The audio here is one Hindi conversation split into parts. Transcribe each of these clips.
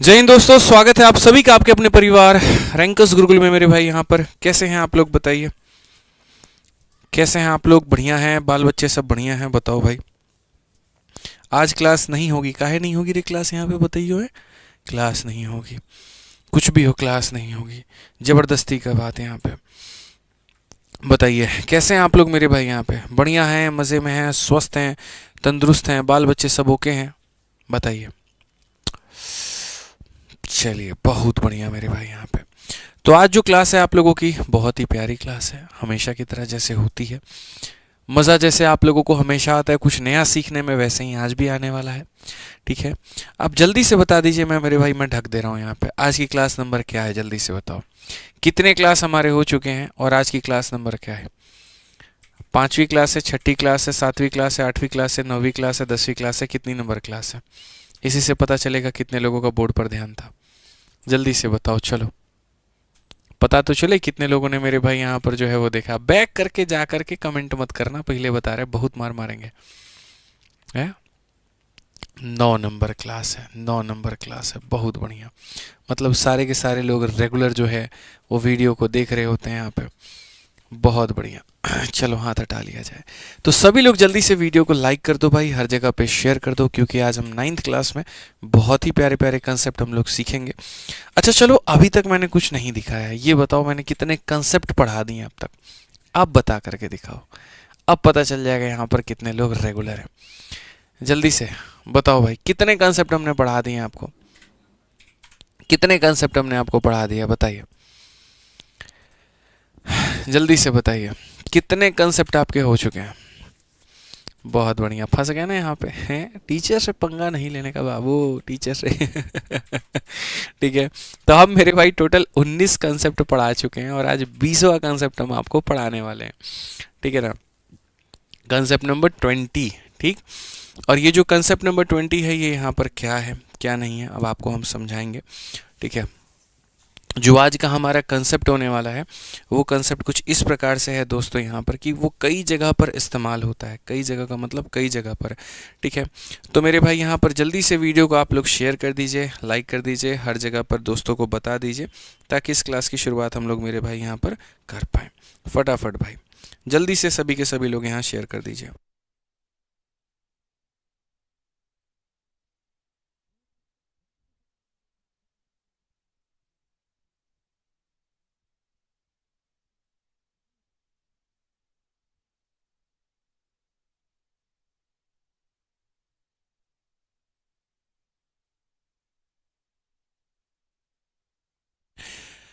जय हिंद दोस्तों, स्वागत है आप सभी का आपके अपने परिवार रैंकर्स गुरुकुल में। मेरे भाई यहाँ पर कैसे हैं आप लोग, बताइए कैसे हैं आप लोग। बढ़िया हैं, बाल बच्चे सब बढ़िया हैं, बताओ भाई। आज क्लास नहीं होगी, काहे नहीं होगी रे क्लास, यहाँ पे बताइए। है क्लास नहीं होगी, कुछ भी हो क्लास नहीं होगी, जबरदस्ती का बात है यहाँ पे। बताइए कैसे हैं आप लोग मेरे भाई, यहाँ पे बढ़िया हैं, मज़े में हैं, स्वस्थ हैं, तंदुरुस्त हैं, बाल बच्चे सब ओके हैं, बताइए। चलिए बहुत बढ़िया मेरे भाई यहाँ पे। तो आज जो क्लास है आप लोगों की बहुत ही प्यारी क्लास है, हमेशा की तरह जैसे होती है। मज़ा जैसे आप लोगों को हमेशा आता है कुछ नया सीखने में, वैसे ही आज भी आने वाला है। ठीक है, आप जल्दी से बता दीजिए। मैं मेरे भाई मैं ढक दे रहा हूँ यहाँ पे। आज की क्लास नंबर क्या है, जल्दी से बताओ। कितने क्लास हमारे हो चुके हैं और आज की क्लास नंबर क्या है। 5वीं क्लास है, 6ठी क्लास है, 7वीं क्लास है, 8वीं क्लास है, 9वीं क्लास है, 10वीं क्लास है, कितनी नंबर क्लास है। इसी से पता चलेगा कितने लोगों का बोर्ड पर ध्यान था। जल्दी से बताओ, चलो पता तो चले कितने लोगों ने मेरे भाई यहाँ पर जो है वो देखा। बैक करके जा करके कमेंट मत करना, पहले बता रहे बहुत मार मारेंगे। है 9 नंबर क्लास है, 9 नंबर क्लास है, बहुत बढ़िया। मतलब सारे के सारे लोग रेगुलर जो है वो वीडियो को देख रहे होते हैं यहाँ पे, बहुत बढ़िया। चलो हाथ हटा लिया जाए। तो सभी लोग जल्दी से वीडियो को लाइक कर दो भाई, हर जगह पे शेयर कर दो, क्योंकि आज हम 9th क्लास में बहुत ही प्यारे प्यारे कंसेप्ट हम लोग सीखेंगे। अच्छा चलो, अभी तक मैंने कुछ नहीं दिखाया है, ये बताओ मैंने कितने कंसेप्ट पढ़ा दिए अब तक। अब बता करके दिखाओ, अब पता चल जाएगा यहाँ पर कितने लोग रेगुलर हैं। जल्दी से बताओ भाई, कितने कंसेप्ट हमने पढ़ा दिए आपको, कितने कंसेप्ट हमने आपको पढ़ा दिया, बताइए जल्दी से बताइए। कितने कंसेप्ट आपके हो चुके हैं। बहुत बढ़िया, फंस गए ना यहाँ पे हैं। टीचर से पंगा नहीं लेने का बाबू, टीचर से। ठीक है, तो हम मेरे भाई टोटल 19 कंसेप्ट पढ़ा चुके हैं और आज 20वां कंसेप्ट हम आपको पढ़ाने वाले हैं। ठीक है ना, कंसेप्ट नंबर 20। ठीक, और ये जो कंसेप्ट नंबर 20 है ये यहाँ पर क्या है क्या नहीं है अब आपको हम समझाएंगे। ठीक है, जो आज का हमारा कंसेप्ट होने वाला है वो कंसेप्ट कुछ इस प्रकार से है दोस्तों यहाँ पर कि वो कई जगह पर इस्तेमाल होता है। कई जगह का मतलब कई जगह पर। ठीक है, तो मेरे भाई यहाँ पर जल्दी से वीडियो को आप लोग शेयर कर दीजिए, लाइक कर दीजिए, हर जगह पर दोस्तों को बता दीजिए, ताकि इस क्लास की शुरुआत हम लोग मेरे भाई यहाँ पर कर पाएँ। फटाफट भाई जल्दी से सभी के सभी लोग यहाँ शेयर कर दीजिए।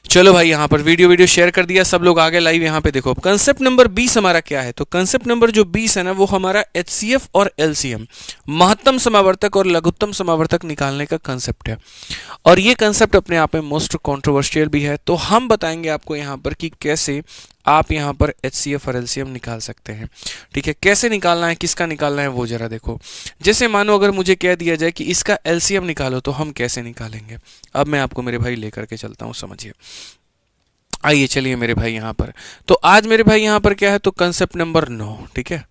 चलो भाई, यहाँ पर वीडियो वीडियो शेयर कर दिया, सब लोग आगे लाइव यहाँ पे देखो। अब कंसेप्ट नंबर 20 हमारा क्या है, तो कंसेप्ट नंबर जो 20 है ना वो हमारा एचसीएफ और एलसीएम, महत्तम समावर्तक और लघुत्तम समावर्तक निकालने का कंसेप्ट है। और ये कंसेप्ट अपने आप में मोस्ट कंट्रोवर्शियल भी है। तो हम बताएंगे आपको यहाँ पर कि कैसे आप यहाँ पर एचसीएफ और एलसीएम निकाल सकते हैं। ठीक है, कैसे निकालना है, किसका निकालना है वो जरा देखो। जैसे मानो अगर मुझे कह दिया जाए कि इसका एलसीएम निकालो, तो हम कैसे निकालेंगे। अब मैं आपको मेरे भाई लेकर के चलता हूँ, समझिए। आइए चलिए मेरे भाई यहाँ पर। तो आज मेरे भाई यहाँ पर क्या है, तो कंसेप्ट नंबर 9। ठीक है,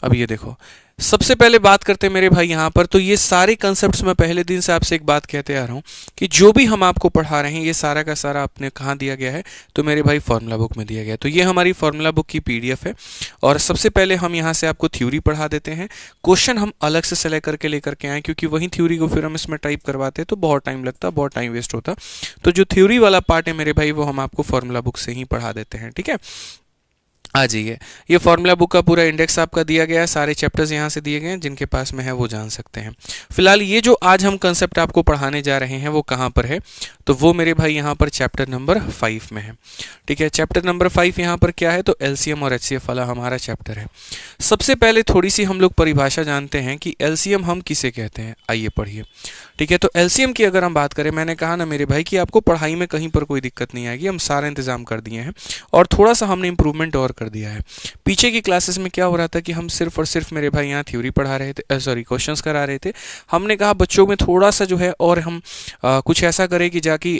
अब ये देखो, सबसे पहले बात करते हैं मेरे भाई यहाँ पर। तो ये सारे कंसेप्ट्स मैं पहले दिन से आपसे एक बात कहते आ रहा हूँ कि जो भी हम आपको पढ़ा रहे हैं ये सारा का सारा आपने कहाँ दिया गया है, तो मेरे भाई फॉर्मूला बुक में दिया गया है। तो ये हमारी फॉर्मूला बुक की पीडीएफ है। और सबसे पहले हम यहाँ से आपको थ्योरी पढ़ा देते हैं। क्वेश्चन हम अलग से सेलेक्ट करके लेकर के आए, क्योंकि वही थ्योरी को फिर हम इसमें टाइप करवाते तो बहुत टाइम लगता, बहुत टाइम वेस्ट होता। तो जो थ्योरी वाला पार्ट है मेरे भाई वो हम आपको फॉर्मूला बुक से ही पढ़ा देते हैं। ठीक है, आ जाइए। ये फॉर्मूला बुक का पूरा इंडेक्स आपका दिया गया है, सारे चैप्टर्स यहाँ से दिए गए हैं, जिनके पास में है वो जान सकते हैं। फिलहाल ये जो आज हम कंसेप्ट आपको पढ़ाने जा रहे हैं वो कहाँ पर है, तो वो मेरे भाई यहाँ पर चैप्टर नंबर 5 में है। ठीक है, चैप्टर नंबर 5 यहाँ पर क्या है, तो एलसीएम और एचसीएफ वाला हमारा चैप्टर है। सबसे पहले थोड़ी सी हम लोग परिभाषा जानते हैं कि एलसीएम हम किसे कहते हैं, आइए पढ़िए। ठीक है, तो एलसीएम की अगर हम बात करें, मैंने कहा ना मेरे भाई कि आपको पढ़ाई में कहीं पर कोई दिक्कत नहीं आएगी, हम सारा इंतजाम कर दिए हैं और थोड़ा सा हमने इंप्रूवमेंट और कर दिया है। पीछे की क्लासेस में क्या हो रहा था कि हम सिर्फ और सिर्फ मेरे भाई यहाँ थ्योरी पढ़ा रहे थे, सॉरी क्वेश्चंस करा रहे थे। हमने कहा बच्चों में थोड़ा सा जो है और हम कुछ ऐसा करें कि जाकि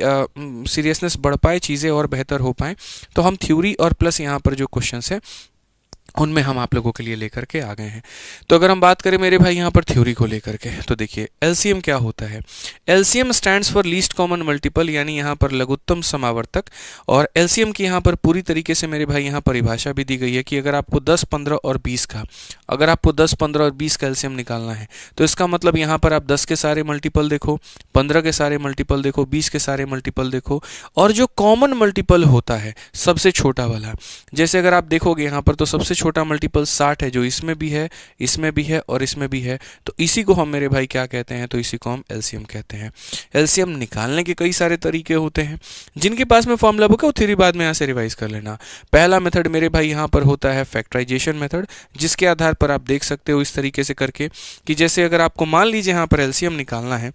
सीरियसनेस बढ़ पाए, चीज़ें और बेहतर हो पाएँ। तो हम थ्योरी और प्लस यहाँ पर जो क्वेश्चंस है उनमें हम आप लोगों के लिए लेकर के आ गए हैं। तो अगर हम बात करें मेरे भाई यहाँ पर थ्योरी को लेकर के, तो देखिए एलसीएम क्या होता है। LCM stands for least common multiple, यानी यहाँ पर लघुत्तम समावर्तक। और एलसीएम की यहाँ पर पूरी तरीके से मेरे भाई यहाँ परिभाषा भी दी गई है कि अगर आपको 10, 15 और 20 का अगर आपको 10, 15 और 20 का एलसीएम निकालना है, तो इसका मतलब यहाँ पर आप 10 के सारे मल्टीपल देखो, 15 के सारे मल्टीपल देखो, 20 के सारे मल्टीपल देखो, और जो कॉमन मल्टीपल होता है सबसे छोटा वाला, जैसे अगर आप देखोगे यहाँ पर तो सबसे छोटा मल्टीपल 60 है, जो इसमें भी है, इसमें भी है और इसमें भी है। तो इसी को हम मेरे भाई क्या कहते हैं, तो इसी को हम एलसीएम कहते हैं। एलसीएम निकालने के कई सारे तरीके होते हैं। जिनके पास में फॉर्मूला बुक है वो थ्योरी बाद में यहाँ से रिवाइज कर लेना। पहला मेथड मेरे भाई यहाँ पर होता है फैक्टराइजेशन मेथड, जिसके आधार पर आप देख सकते हो इस तरीके से करके कि जैसे अगर आपको मान लीजिए यहाँ पर एलसीएम निकालना है,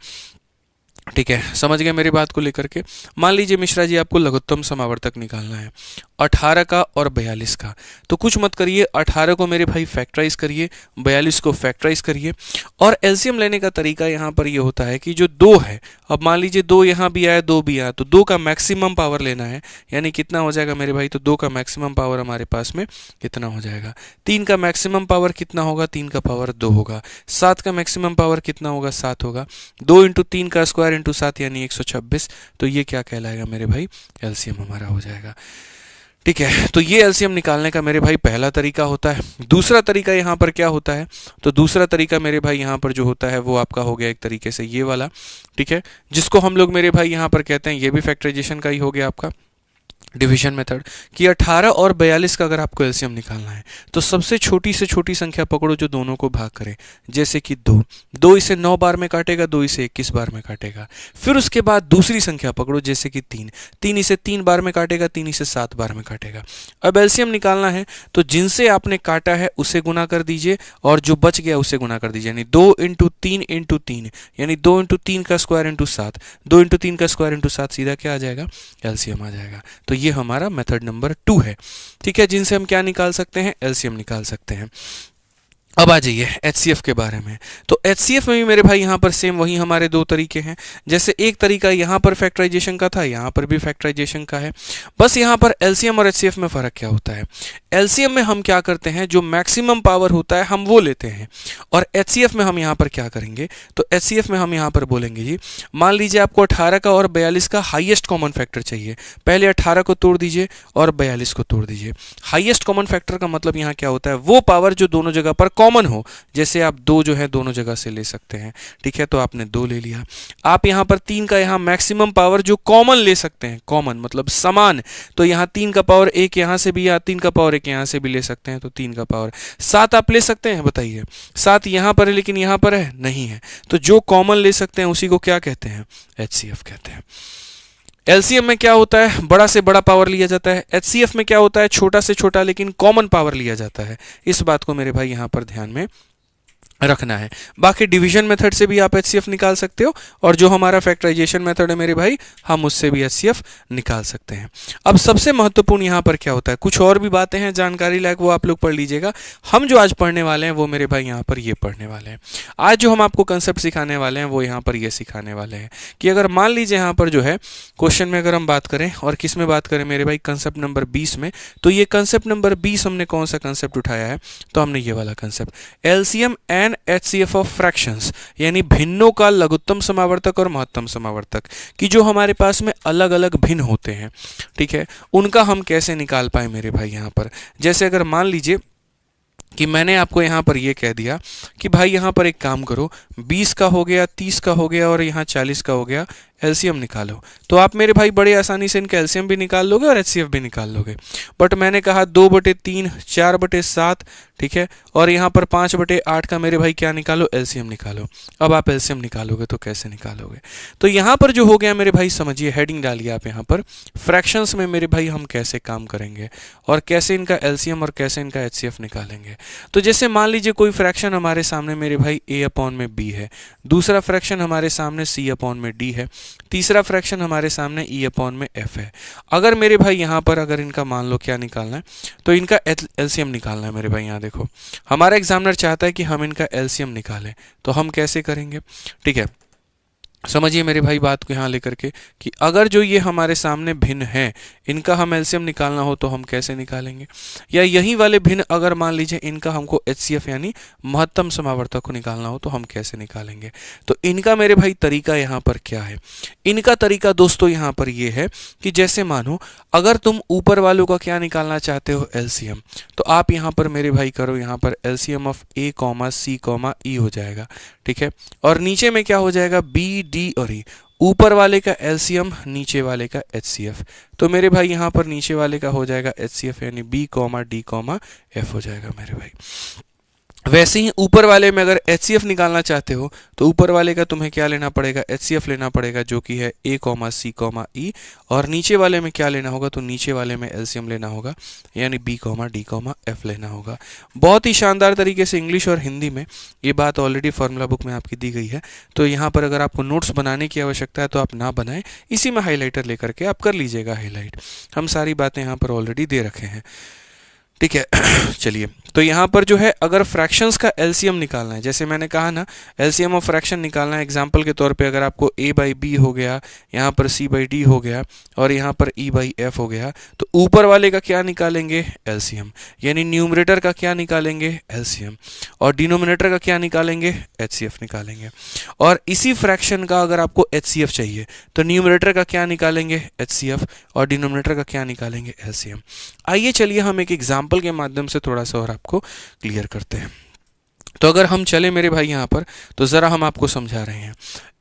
ठीक है, समझ गए मेरी बात को लेकर के। मान लीजिए मिश्रा जी आपको लघुत्तम समावर्तक निकालना है 18 का और 42 का, तो कुछ मत करिए, 18 को मेरे भाई फैक्टराइज करिए, 42 को फैक्टराइज करिए। और एलसीएम लेने का तरीका यहाँ पर ये होता है कि जो 2 है, अब मान लीजिए 2 यहाँ भी आया 2 भी आया, तो 2 का मैक्सिमम पावर लेना है, यानी कितना हो जाएगा मेरे भाई, तो 2 का मैक्सिमम पावर हमारे पास में कितना हो जाएगा। 3 का मैक्सिमम पावर कितना होगा, 3 का पावर 2 होगा। 7 का मैक्सिमम पावर कितना होगा, 7 होगा। 2 × 3 का स्क्वायर × 7 यानी 126। तो ये क्या कहलाएगा मेरे भाई, एलसीएम हमारा हो जाएगा। ठीक है, तो ये एलसीएम निकालने का मेरे भाई पहला तरीका होता है। दूसरा तरीका यहाँ पर क्या होता है, तो दूसरा तरीका मेरे भाई यहाँ पर जो होता है वो आपका हो गया एक तरीके से ये वाला, ठीक है, जिसको हम लोग मेरे भाई यहाँ पर कहते हैं, ये भी फैक्टराइजेशन का ही हो गया आपका डिवीजन मेथड, कि 18 और 42 का अगर आपको एलसीएम निकालना है तो सबसे छोटी से छोटी संख्या पकड़ो जो दोनों को भाग करे, जैसे कि 2 इसे 9 बार में काटेगा, 2 इसे 21 बार में काटेगा। फिर उसके बाद दूसरी संख्या पकड़ो जैसे कि 3 इसे 3 बार में काटेगा, 3 इसे 7 बार में काटेगा। अब एलसीएम निकालना है तो जिनसे आपने काटा है उसे गुना कर दीजिए और जो बच गया उसे गुना कर दीजिए, यानी 2 × 3 × 3, यानी 2 × 3 का स्क्वायर × 7, 2 × 3 का स्क्वायर × 7 सीधा क्या आ जाएगा, एलसीएम आ जाएगा। तो ये हमारा मेथड नंबर 2 है, ठीक है, जिनसे हम क्या निकाल सकते हैं, एलसीएम निकाल सकते हैं। अब आ जाइए एचसीएफ के बारे में। तो एचसीएफ में भी मेरे भाई यहाँ पर सेम वही हमारे 2 तरीके हैं। जैसे एक तरीका यहाँ पर फैक्टराइजेशन का था, यहाँ पर भी फैक्टराइजेशन का है। बस यहाँ पर एलसीएम और एचसीएफ में फ़र्क क्या होता है, एलसीएम में हम क्या करते हैं, जो मैक्सिमम पावर होता है हम वो लेते हैं, और एचसीएफ में हम यहाँ पर क्या करेंगे, तो एचसीएफ में हम यहाँ पर बोलेंगे जी, मान लीजिए आपको 18 का और 42 का हाईएस्ट कॉमन फैक्टर चाहिए, पहले 18 को तोड़ दीजिए और 42 को तोड़ दीजिए। हाईएस्ट कॉमन फैक्टर का मतलब यहाँ क्या होता है, वो पावर जो दोनों जगह पर कॉमन हो, जैसे आप 2 जो है दोनों जगह से ले सकते हैं, ठीक है, तो आपने 2 ले लिया। आप यहाँ पर 3 का यहाँ मैक्सिमम पावर जो कॉमन ले सकते हैं, कॉमन मतलब समान, तो यहाँ 3 का पावर 1 यहाँ से भी, या 3 का पावर 1 यहाँ से भी ले सकते हैं, तो 3 का पावर 7 आप ले सकते हैं, बताइए 7 यहाँ पर है लेकिन यहाँ पर है नहीं है, तो जो कॉमन ले सकते हैं उसी को क्या कहते हैं, एचसीएफ कहते हैं। एलसीएम में क्या होता है, बड़ा से बड़ा पावर लिया जाता है, एचसीएफ में क्या होता है, छोटा से छोटा लेकिन कॉमन पावर लिया जाता है। इस बात को मेरे भाई यहाँ पर ध्यान में रखना है। बाकी डिवीजन मेथड से भी आप एचसीएफ निकाल सकते हो, और जो हमारा फैक्टराइजेशन मेथड है मेरे भाई, हम उससे भी एचसीएफ निकाल सकते हैं। अब सबसे महत्वपूर्ण यहाँ पर क्या होता है, कुछ और भी बातें हैं जानकारी लायक, वो आप लोग पढ़ लीजिएगा। हम जो आज पढ़ने वाले हैं वो मेरे भाई यहाँ पर ये पढ़ने वाले हैं। आज जो हम आपको कंसेप्ट सिखाने वाले हैं वो यहाँ पर ये सिखाने वाले हैं कि अगर मान लीजिए यहाँ पर जो है क्वेश्चन में अगर हम बात करें, और किस में बात करें मेरे भाई, कंसेप्ट नंबर 20 में, तो ये कंसेप्ट नंबर 20 हमने कौन सा कंसेप्ट उठाया है, तो हमने ये वाला concept, LCM and HCF of fractions, यानी भिन्नों का लघुत्तम समावर्तक और महत्तम समावर्तक, कि जो हमारे पास में अलग अलग भिन्न होते हैं, ठीक है, उनका हम कैसे निकाल पाए मेरे भाई यहाँ पर। जैसे अगर मान लीजिए कि मैंने आपको यहाँ पर ये कह दिया कि भाई यहाँ पर एक काम करो, 20 का हो गया, 30 का हो गया और यहाँ 40 का हो गया, एलसीएम निकालो, तो आप मेरे भाई बड़े आसानी से इनका एलसीएम भी निकाल लोगे और एचसीएफ भी निकाल लोगे। बट मैंने कहा 2/3, 4/7, ठीक है, और यहाँ पर 5/8 का मेरे भाई क्या निकालो, एलसीएम निकालो। अब आप एलसीएम निकालोगे तो कैसे निकालोगे, तो यहाँ पर जो हो गया मेरे भाई, समझिए, हेडिंग डालिए आप यहाँ पर, फ्रैक्शंस में मेरे भाई हम कैसे काम करेंगे और कैसे इनका एलसीएम और कैसे इनका एचसीएफ निकालेंगे। तो जैसे मान लीजिए कोई फ्रैक्शन हमारे सामने मेरे भाई a/b है, दूसरा फ्रैक्शन हमारे सामने c/d है, तीसरा फ्रैक्शन हमारे सामने e/f है। अगर मेरे भाई यहाँ पर अगर इनका मान लो क्या निकालना है, तो इनका एलसीएम निकालना है मेरे भाई। यहाँ देखो हमारा एग्जामिनर चाहता है कि हम इनका एलसीएम निकालें, तो हम कैसे करेंगे, ठीक है, समझिए मेरे भाई बात को यहाँ लेकर के कि अगर जो ये हमारे सामने भिन्न है, इनका हम एलसीएम निकालना हो तो हम कैसे निकालेंगे, या यही वाले भिन्न अगर मान लीजिए इनका हमको एचसीएफ यानी महत्तम समावर्तक को निकालना हो तो हम कैसे निकालेंगे। तो इनका मेरे भाई तरीका यहाँ पर क्या है, इनका तरीका दोस्तों यहाँ पर ये है कि जैसे मानो अगर तुम ऊपर वालों का क्या निकालना चाहते हो एलसीएम, तो आप यहाँ पर मेरे भाई करो, यहाँ पर LCM of A comma C comma E हो जाएगा, ठीक है। और नीचे में क्या हो जाएगा, बी डी और ई, ऊपर वाले का एलसीएम नीचे वाले का एचसीएफ। तो मेरे भाई यहाँ पर नीचे वाले का हो जाएगा एचसीएफ यानी B comma D comma F हो जाएगा मेरे भाई। वैसे ही ऊपर वाले में अगर एचसीएफ निकालना चाहते हो तो ऊपर वाले का तुम्हें क्या लेना पड़ेगा, एचसीएफ लेना पड़ेगा जो कि है ए कॉमा सी कॉमा ई, और नीचे वाले में क्या लेना होगा, तो नीचे वाले में एलसीएम लेना होगा यानी B comma D comma F लेना होगा। बहुत ही शानदार तरीके से इंग्लिश और हिंदी में ये बात ऑलरेडी फॉर्मूला बुक में आपकी दी गई है। तो यहाँ पर अगर आपको नोट्स बनाने की आवश्यकता है तो आप ना बनाएं, इसी में हाईलाइटर लेकर के आप कर लीजिएगा हाईलाइट, हम सारी बातें यहाँ पर ऑलरेडी दे रखे हैं, ठीक है। चलिए, तो यहाँ पर जो है अगर फ्रैक्शंस का एलसीएम निकालना है, जैसे मैंने कहा ना एलसीएम ऑफ फ्रैक्शन निकालना है, एग्जांपल के तौर पे अगर आपको a बाई बी हो गया, यहाँ पर c बाई डी हो गया और यहाँ पर e बाई एफ हो गया, तो ऊपर वाले का क्या निकालेंगे, एलसीएम, यानी न्यूमरेटर का क्या निकालेंगे, एलसीएम, और डिनोमिनेटर का क्या निकालेंगे, एचसीएफ निकालेंगे। और इसी फ्रैक्शन का अगर आपको एचसीएफ चाहिए तो न्यूमरेटर का क्या निकालेंगे, एचसीएफ, और डिनोमिनेटर का क्या निकालेंगे, एलसीएम। आइए चलिए हम एक एग्जाम्पल के माध्यम से थोड़ा सा और आपको क्लियर करते हैं। तो अगर हम चले मेरे भाई यहाँ पर, तो ज़रा हम आपको समझा रहे हैं।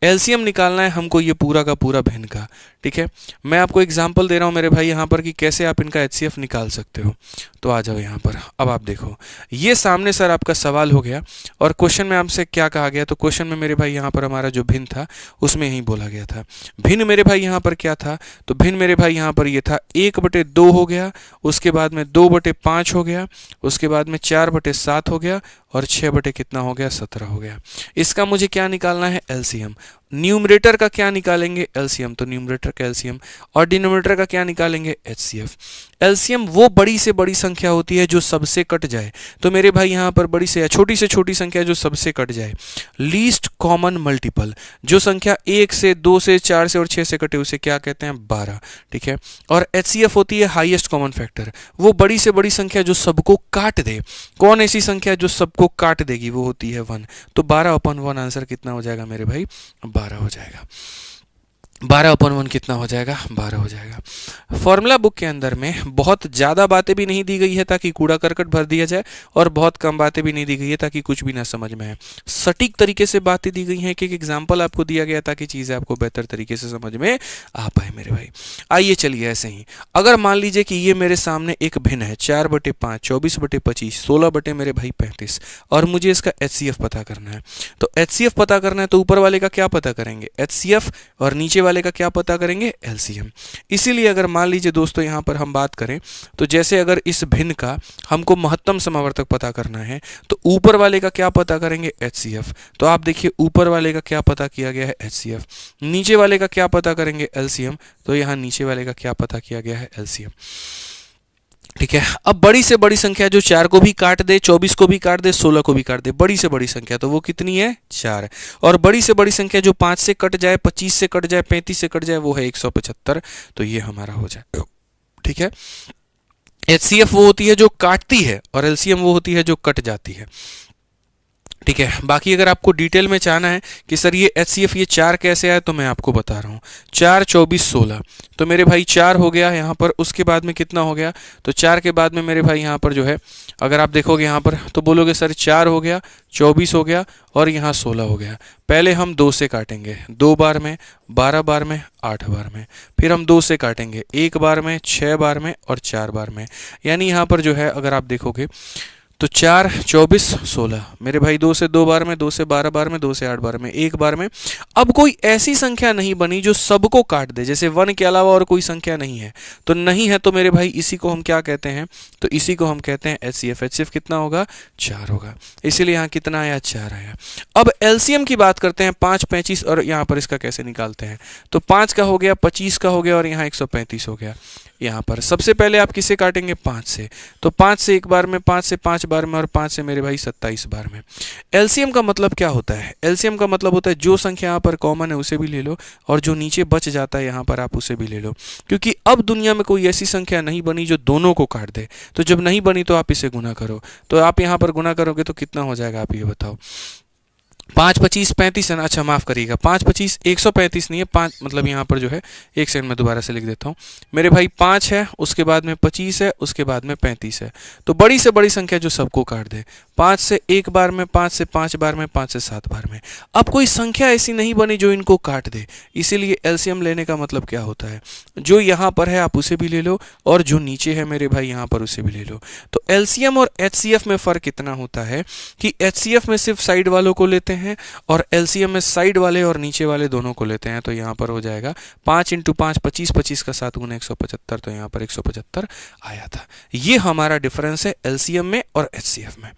एलसीएम निकालना है हमको ये पूरा का पूरा भिन्न का, ठीक है। मैं आपको एग्जांपल दे रहा हूँ मेरे भाई यहाँ पर कि कैसे आप इनका एचसीएफ निकाल सकते हो। तो आ जाओ यहाँ पर, अब आप देखो ये सामने सर आपका सवाल हो गया और क्वेश्चन में आपसे क्या कहा गया, तो क्वेश्चन में मेरे भाई यहाँ पर हमारा जो भिन्न था उसमें ही बोला गया था। भिन्न मेरे भाई यहाँ पर क्या था, तो भिन्न मेरे भाई यहाँ पर ये था 1/2 हो गया, उसके बाद में 2/5 हो गया, उसके बाद में 4/7 हो गया और 6 कितना हो गया, 17 हो गया। इसका मुझे क्या निकालना है, एलसीएम। न्यूमरेटर का क्या निकालेंगे, एलसीएम, तो न्यूमरेटर का एलसीएम, और डिनोमिनेटर का क्या निकालेंगे, एचसीएफ। एलसीएम वो बड़ी से बड़ी संख्या होती है जो सबसे कट जाए, तो मेरे भाई यहाँ पर बड़ी से छोटी संख्या जो सबसे कट जाए, लीस्ट कॉमन मल्टीपल, जो संख्या 1 से 2 से 4 से और 6 से कटे उसे क्या कहते हैं, 12, ठीक है। और एचसीएफ होती है हाईएस्ट कॉमन फैक्टर, वो बड़ी से बड़ी संख्या जो सबको काट दे। कौन ऐसी संख्या जो सबको काट देगी, वो होती है 1। तो 12/1 आंसर कितना हो जाएगा मेरे भाई, 12 हो जाएगा। 12/1 कितना हो जाएगा, 12 हो जाएगा। फॉर्मूला बुक के अंदर में बहुत ज़्यादा बातें भी नहीं दी गई है ताकि कूड़ा करकट भर दिया जाए, और बहुत कम बातें भी नहीं दी गई है ताकि कुछ भी ना समझ में आए। सटीक तरीके से बातें दी गई हैं, एक एग्जाम्पल आपको दिया गया ताकि चीज़ें आपको बेहतर तरीके से समझ में आ पाए मेरे भाई। आइए चलिए ऐसे ही, अगर मान लीजिए कि ये मेरे सामने एक भिन्न है 4/5, 24/25, 16 मेरे भाई 35, और मुझे इसका एचसीएफ पता करना है। तो एचसीएफ पता करना है तो ऊपर वाले का क्या पता करेंगे, एचसीएफ, और नीचे वाले का क्या पता करेंगे, एलसीएम। इसीलिए अगर मान लीजिए दोस्तों यहाँ पर हम बात करें तो जैसे अगर इस भिन्न का हमको महत्तम समावर्तक पता करना है तो ऊपर वाले का क्या पता करेंगे, एचसीएफ। तो आप देखिए ऊपर वाले का क्या पता किया गया है, एचसीएफ, नीचे वाले का क्या पता करेंगे, एलसीएम, तो यहाँ नीचे वाले का क्या पता किया गया है, एलसीएम, ठीक है। अब बड़ी से बड़ी संख्या जो 4 को भी काट दे, 24 को भी काट दे, 16 को भी काट दे, बड़ी से बड़ी संख्या, तो वो कितनी है, 4 है। और बड़ी से बड़ी संख्या जो 5 से कट जाए, 25 से कट जाए, 35 से कट जाए, वो है 175। तो ये हमारा हो जाए, ठीक है। एचसीएफ वो होती है जो काटती है और एलसीएम वो होती है जो कट जाती है, ठीक है। बाकी अगर आपको डिटेल में चाहना है कि सर ये एचसीएफ ये 4 कैसे आए, तो मैं आपको बता रहा हूँ। 4, 24, 16, तो मेरे भाई 4 हो गया यहाँ पर, उसके बाद में कितना हो गया, तो 4 के बाद में मेरे भाई यहाँ पर जो है अगर आप देखोगे यहाँ पर तो बोलोगे सर 4 हो गया, 24 हो गया और यहाँ 16 हो गया। पहले हम 2 से काटेंगे, 2 बार में, 12 बार में, 8 बार में, फिर हम 2 से काटेंगे 1 बार में, 6 बार में और 4 बार में। यानी यहाँ पर जो है अगर आप देखोगे तो 4, 24, 16 मेरे भाई 2 से 2 बार में, 2 से 12 बार में, 2 से 8 बार में, 1 बार में। अब कोई ऐसी संख्या नहीं बनी जो सबको काट दे, जैसे 1 के अलावा और कोई संख्या नहीं है, तो नहीं है तो मेरे भाई इसी को हम क्या कहते हैं, तो इसी को हम कहते हैं एचसीएफ। एचसीएफ कितना होगा, 4 होगा, इसीलिए यहाँ कितना आया, 4 आया। अब एलसीएम की बात करते हैं, 5, 35, और यहाँ पर इसका कैसे निकालते हैं, तो 5 का हो गया, 25 का हो गया और यहाँ 135 हो गया। यहाँ पर सबसे पहले आप किसे काटेंगे 5 से, तो 5 से एक बार में, 5 से 5 बार में और 5 से मेरे भाई 27 बार में। एलसीएम का मतलब क्या होता है? एलसीएम का मतलब होता है जो संख्या यहाँ पर कॉमन है उसे भी ले लो और जो नीचे बच जाता है यहाँ पर आप उसे भी ले लो, क्योंकि अब दुनिया में कोई ऐसी संख्या नहीं बनी जो दोनों को काट दे। तो जब नहीं बनी तो आप इसे गुना करो, तो आप यहाँ पर गुना करोगे तो कितना हो जाएगा आप ये बताओ। 5 25 35 है ना, अच्छा माफ करिएगा, 5 25 135 नहीं है, 5 मतलब यहाँ पर जो है, एक सेकंड में दोबारा से लिख देता हूँ मेरे भाई, 5 है, उसके बाद में 25 है, उसके बाद में 35 है। तो बड़ी से बड़ी संख्या जो सबको काट दे, 5 से एक बार में, 5 से 5 बार में, 5 से 7 बार में। अब कोई संख्या ऐसी नहीं बनी जो इनको काट दे, इसीलिए एलसीएम लेने का मतलब क्या होता है, जो यहाँ पर है आप उसे भी ले लो और जो नीचे है मेरे भाई यहाँ पर उसे भी ले लो। तो एलसीएम और एचसीएफ में फर्क इतना होता है कि एचसीएफ में सिर्फ साइड वालों को लेते हैं और एलसीएम में साइड वाले और नीचे वाले दोनों को लेते हैं। तो यहाँ पर हो जाएगा 5 × 5 25, 25 का 7 गुना 175, तो यहाँ पर 175 आया था। ये हमारा डिफरेंस है एलसीएम में और एचसीएफ में।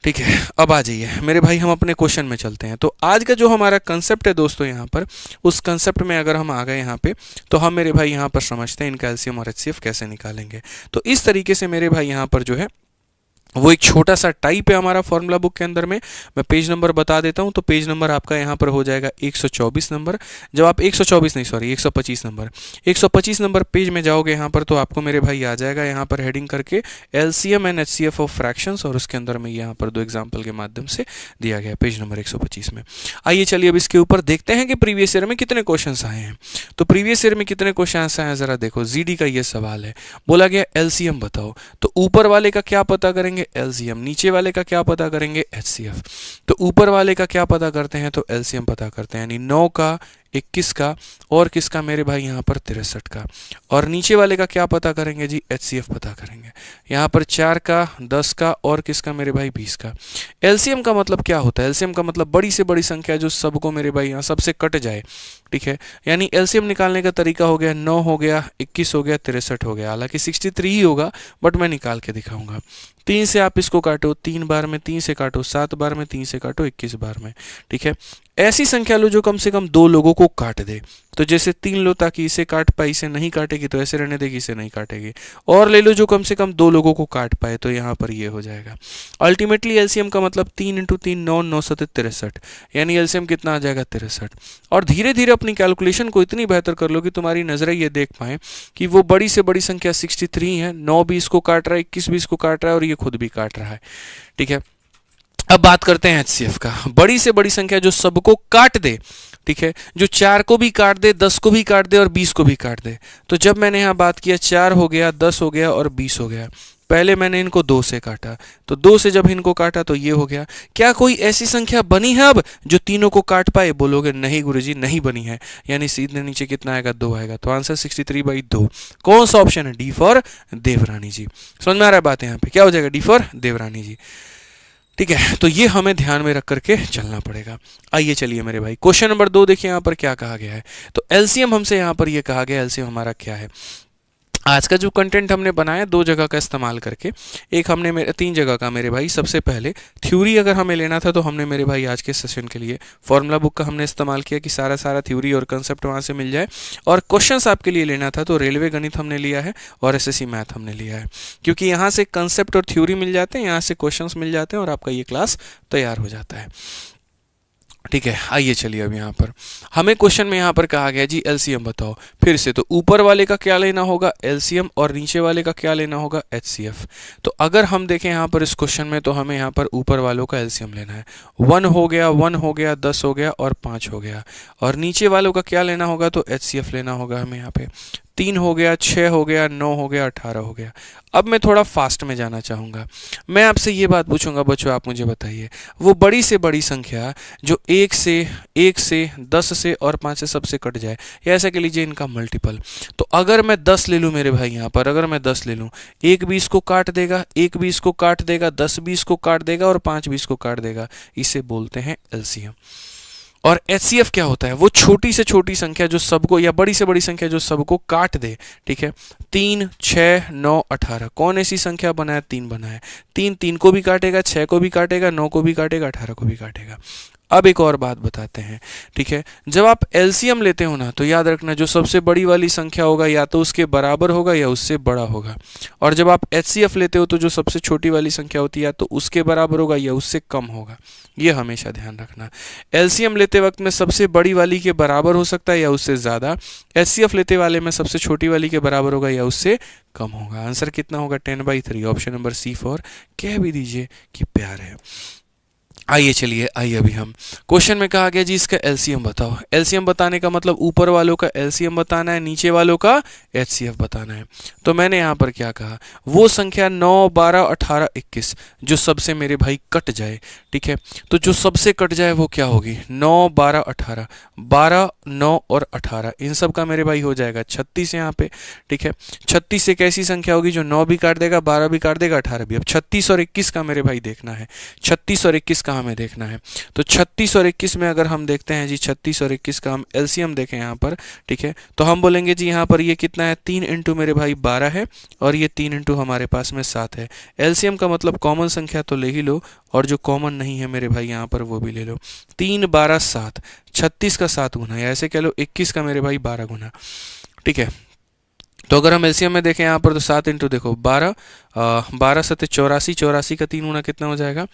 ठीक है, अब आ जाइए मेरे भाई, हम अपने क्वेश्चन में चलते हैं। तो आज का जो हमारा कंसेप्ट है दोस्तों, यहाँ पर उस कंसेप्ट में अगर हम आ गए यहाँ पे, तो हम मेरे भाई यहाँ पर समझते हैं इनका एलसीएम और एचसीएफ कैसे निकालेंगे। तो इस तरीके से मेरे भाई यहाँ पर जो है वो एक छोटा सा टाइप है हमारा फॉर्मूला बुक के अंदर में। मैं पेज नंबर बता देता हूं, तो पेज नंबर आपका यहां पर हो जाएगा 124 नंबर। जब आप 124 नहीं सॉरी 125 नंबर 125 नंबर पेज में जाओगे यहां पर, तो आपको मेरे भाई आ जाएगा यहां पर हेडिंग करके LCM and HCF of fractions, और उसके अंदर में यहां पर 2 एग्जाम्पल के माध्यम से दिया गया पेज नंबर 125 में। आइए चलिए अब इसके ऊपर देखते हैं कि प्रीवियस ईयर में कितने क्वेश्चन आए हैं। तो प्रीवियस ईयर में कितने क्वेश्चन आए हैं जरा देखो। जीडी का ये सवाल है, बोला गया एलसीएम बताओ, तो ऊपर वाले का क्या पता करेंगे, एलसीएम, नीचे वाले का क्या पता करेंगे, एचसीएफ। तो ऊपर वाले का क्या पता करते हैं, तो एलसीएम पता करते हैं, यानी 9 का, 21 का और किसका मेरे भाई यहाँ पर 63 का। और नीचे वाले का क्या पता करेंगे जी, एचसीएफ पता करेंगे, यहाँ पर 4 का, 10 का और किसका मेरे भाई 20 का। एलसीएम का मतलब क्या होता है, एलसीएम का मतलब बड़ी से बड़ी संख्या जो सबको मेरे भाई यहाँ सबसे कट जाए। ठीक है, यानी एलसीएम निकालने का तरीका हो गया 9 हो गया, 21 हो गया, 63 हो गया। हालांकि 63 ही होगा बट मैं निकाल के दिखाऊंगा। 3 से आप इसको काटो 3 बार में, 3 से काटो 7 बार में, 3 से काटो 21 बार में। ठीक है, ऐसी संख्या लो जो कम से कम 2 लोगों को काट दे। तो जैसे 3 लो ताकि इसे काट पाए, इसे नहीं काटेगी तो ऐसे रहने देगी, इसे नहीं काटेगी। और ले लो जो कम से कम 2 लोगों को काट पाए, तो यहाँ पर ये हो जाएगा। अल्टीमेटली एलसीएम का मतलब 3 × 3 9, 9 7 63, यानी एलसीएम कितना आ जाएगा 63। और धीरे धीरे अपनी कैलकुलेशन को इतनी बेहतर कर लो कि तुम्हारी नजरें ये देख पाए कि वो बड़ी से बड़ी संख्या 63 है, 9 भी इसको काट रहा है, 21 भी इसको काट रहा है और ये खुद भी काट रहा है। ठीक है, अब बात करते हैं एचसीएफ का। बड़ी से बड़ी संख्या जो सबको काट दे, ठीक है, जो 4 को भी काट दे, 10 को भी काट दे और 20 को भी काट दे। तो जब मैंने यहाँ बात किया 4 हो गया, 10 हो गया और 20 हो गया, पहले मैंने इनको 2 से काटा, तो 2 से जब इनको काटा तो ये हो गया। क्या कोई ऐसी संख्या बनी है अब जो तीनों को काट पाए? बोलोगे नहीं गुरुजी नहीं बनी है, यानी सीधे नीचे कितना आएगा 2 आएगा। तो आंसर 63/2। कौन सा ऑप्शन है? डी फॉर देवरानी जी। समझ में आ रहा है बात? यहाँ पे क्या हो जाएगा? डी फॉर देवरानी जी। ठीक है, तो ये हमें ध्यान में रख करके चलना पड़ेगा। आइए चलिए मेरे भाई, क्वेश्चन नंबर 2 देखिए यहाँ पर क्या कहा गया है। तो एलसीएम हमसे यहाँ पर ये कहा गया, एलसीएम हमारा क्या है। आज का जो कंटेंट हमने बनाया 2 जगह का इस्तेमाल करके, एक हमने 3 जगह का मेरे भाई। सबसे पहले थ्योरी अगर हमें लेना था तो हमने मेरे भाई आज के सेशन के लिए फॉर्मूला बुक का हमने इस्तेमाल किया कि सारा थ्योरी और कंसेप्ट वहाँ से मिल जाए। और क्वेश्चंस आपके लिए लेना था तो रेलवे गणित हमने लिया है और एसएससी मैथ हमने लिया है, क्योंकि यहाँ से कंसेप्ट और थ्योरी मिल जाते हैं, यहाँ से क्वेश्चन मिल जाते हैं और आपका ये क्लास तैयार हो जाता है। ठीक है, आइए चलिए अब यहाँ पर हमें क्वेश्चन में यहाँ पर कहा गया जी एलसीएम बताओ। फिर से तो ऊपर वाले का क्या लेना होगा? एलसीएम, और नीचे वाले का क्या लेना होगा? एचसीएफ। तो अगर हम देखें यहाँ पर इस क्वेश्चन में, तो हमें यहाँ पर ऊपर वालों का एलसीएम लेना है। 1 हो गया, 1 हो गया, 10 हो गया और 5 हो गया। और नीचे वालों का क्या लेना होगा? तो एचसीएफ लेना होगा हमें यहाँ पे। 3 हो गया, 6 हो गया, 9 हो गया, 18 हो गया। अब मैं थोड़ा फास्ट में जाना चाहूँगा। मैं आपसे ये बात पूछूंगा बच्चों, आप मुझे बताइए वो बड़ी से बड़ी संख्या जो 1 से 10 से और 5 से सबसे कट जाए, या ऐसा कह लीजिए इनका मल्टीपल। तो अगर मैं 10 ले लूँ मेरे भाई यहाँ पर, अगर मैं 10 ले लूँ, 1 भी इसको काट देगा, 1 भी इसको काट देगा, 10 भी इसको काट देगा और 5 भी इसको काट देगा, इसे बोलते हैं एलसीएम। और एचसीएफ क्या होता है? वो छोटी से छोटी संख्या जो सबको, या बड़ी से बड़ी संख्या जो सबको काट दे। ठीक है, 3 6 9 18। कौन ऐसी संख्या बनाया? 3 बनाया। 3 3 को भी काटेगा, 6 को भी काटेगा, 9 को भी काटेगा, 18 को भी काटेगा। अब एक और बात बताते हैं, ठीक है। जब आप एलसीएम लेते हो ना, तो याद रखना जो सबसे बड़ी वाली संख्या होगा या तो उसके बराबर होगा या उससे बड़ा होगा, और जब आप एचसीएफ लेते हो तो जो सबसे छोटी वाली संख्या होती है या तो उसके बराबर होगा या उससे कम होगा। ये हमेशा ध्यान रखना। एलसीएम लेते वक्त में सबसे बड़ी वाली के बराबर हो सकता है या उससे ज़्यादा, एचसीएफ लेते वाले में सबसे छोटी वाली के बराबर होगा या उससे कम होगा। आंसर कितना होगा? 10/3। ऑप्शन नंबर सी फॉर कह भी दीजिए कि प्यार है। आइए चलिए, आइए अभी हम क्वेश्चन में कहा गया जी इसका एलसीएम बताओ। एलसीएम बताने का मतलब ऊपर वालों का एलसीएम बताना है, नीचे वालों का एचसीएफ बताना है। तो मैंने यहाँ पर क्या कहा, वो संख्या 9, 12, 18, 21 जो सबसे मेरे भाई कट जाए, ठीक है। तो जो सबसे कट जाए वो क्या होगी? 9, 12, 18, 12, 9 और 18 इन सब का मेरे भाई हो जाएगा 36 यहाँ पे, ठीक है। 36 एक ऐसी संख्या होगी जो 9 भी काट देगा, 12 भी काट देगा, 18 भी। अब 36 और 21 का मेरे भाई देखना है, 36 और 21 का हमें देखना है। तो 36 और 21 में अगर हम देखते हैं जी, 36 और 21 का हम एलसीएम देखें यहाँ पर, ठीक है। तो हम बोलेंगे जी यहाँ पर ये कितना है? 3 इंटू मेरे भाई 12 है, और ये 3 इंटू हमारे पास में 7 है। एलसीएम का मतलब कॉमन संख्या तो ले ही लो, और जो कॉमन नहीं है मेरे भाई यहाँ पर वो भी ले लो। 3, 12, 7, 36 का 7 गुना, या ऐसे कह लो 21 का मेरे भाई 12 गुना, ठीक है। तो अगर हम एलसीएम में देखें यहाँ पर तो 7 इंटू देखो 12, 12 सत्ते 84, 84 का 3 गुना कितना हो जाएगा?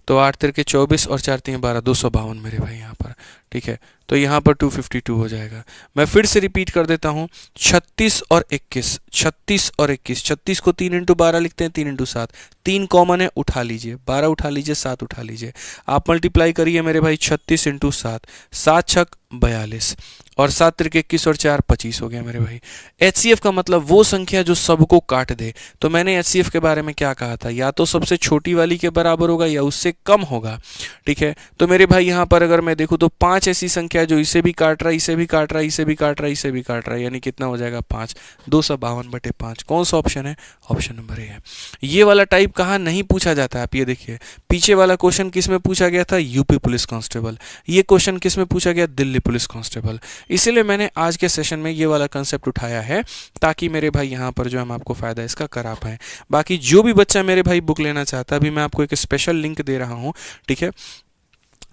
तो 8 तिरके 24 और 4 3 12, 252 मेरे भाई यहाँ पर, ठीक है। तो यहाँ पर 252 हो जाएगा। मैं फिर से रिपीट कर देता हूँ, 36 और 21, 36 और 21, 36 को 3 इंटू 12 लिखते हैं, 3 इंटू 7, 3 कॉमन है, उठा लीजिए, 12 उठा लीजिए, 7 उठा लीजिए, आप मल्टीप्लाई करिए मेरे भाई 36 इंटू 7, 7 छक 42, और 7 तिरके 21 और 4 25 हो गया मेरे भाई। एचसीएफ का मतलब वो संख्या जो सबको काट दे। तो मैंने एचसीएफ के बारे में क्या कहा था? या तो सबसे छोटी वाली के बराबर होगा या उससे कम होगा, ठीक है। तो मेरे भाई यहाँ पर अगर मैं देखूँ तो 5 ऐसी संख्या जो इसे भी काट रहा है, इसे भी काट रहा है, इसे भी काट रहा है, इसे भी काट रहा है, यानी कितना हो जाएगा? 5, 252/5। कौन सा ऑप्शन है? ऑप्शन नंबर ए है। ये वाला टाइप कहाँ नहीं पूछा जाता है, आप ये देखिए। पीछे वाला क्वेश्चन किस में पूछा गया था? UP police constable. ये क्वेश्चन किस में पूछा गया? Delhi police constable. इसीलिए मैंने आज के सेशन में ये वाला कंसेप्ट उठाया है, ताकि मेरे भाई यहाँ पर जो हम आपको फायदा इसका करा पाए। बाकी जो भी बच्चा मेरे भाई बुक लेना चाहता है, अभी मैं आपको एक स्पेशल लिंक दे रहा हूँ, ठीक है।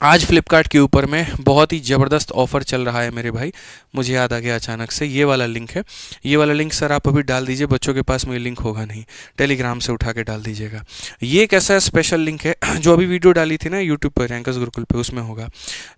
आज फ्लिपकार्ट के ऊपर में बहुत ही ज़बरदस्त ऑफर चल रहा है मेरे भाई, मुझे याद आ गया अचानक से। ये वाला लिंक है, ये वाला लिंक सर आप अभी डाल दीजिए, बच्चों के पास में लिंक होगा नहीं, टेलीग्राम से उठा के डाल दीजिएगा। ये एक ऐसा स्पेशल लिंक है जो अभी वीडियो डाली थी ना यूट्यूब पर, रैंकर्स गुरुकुल पे, उसमें होगा।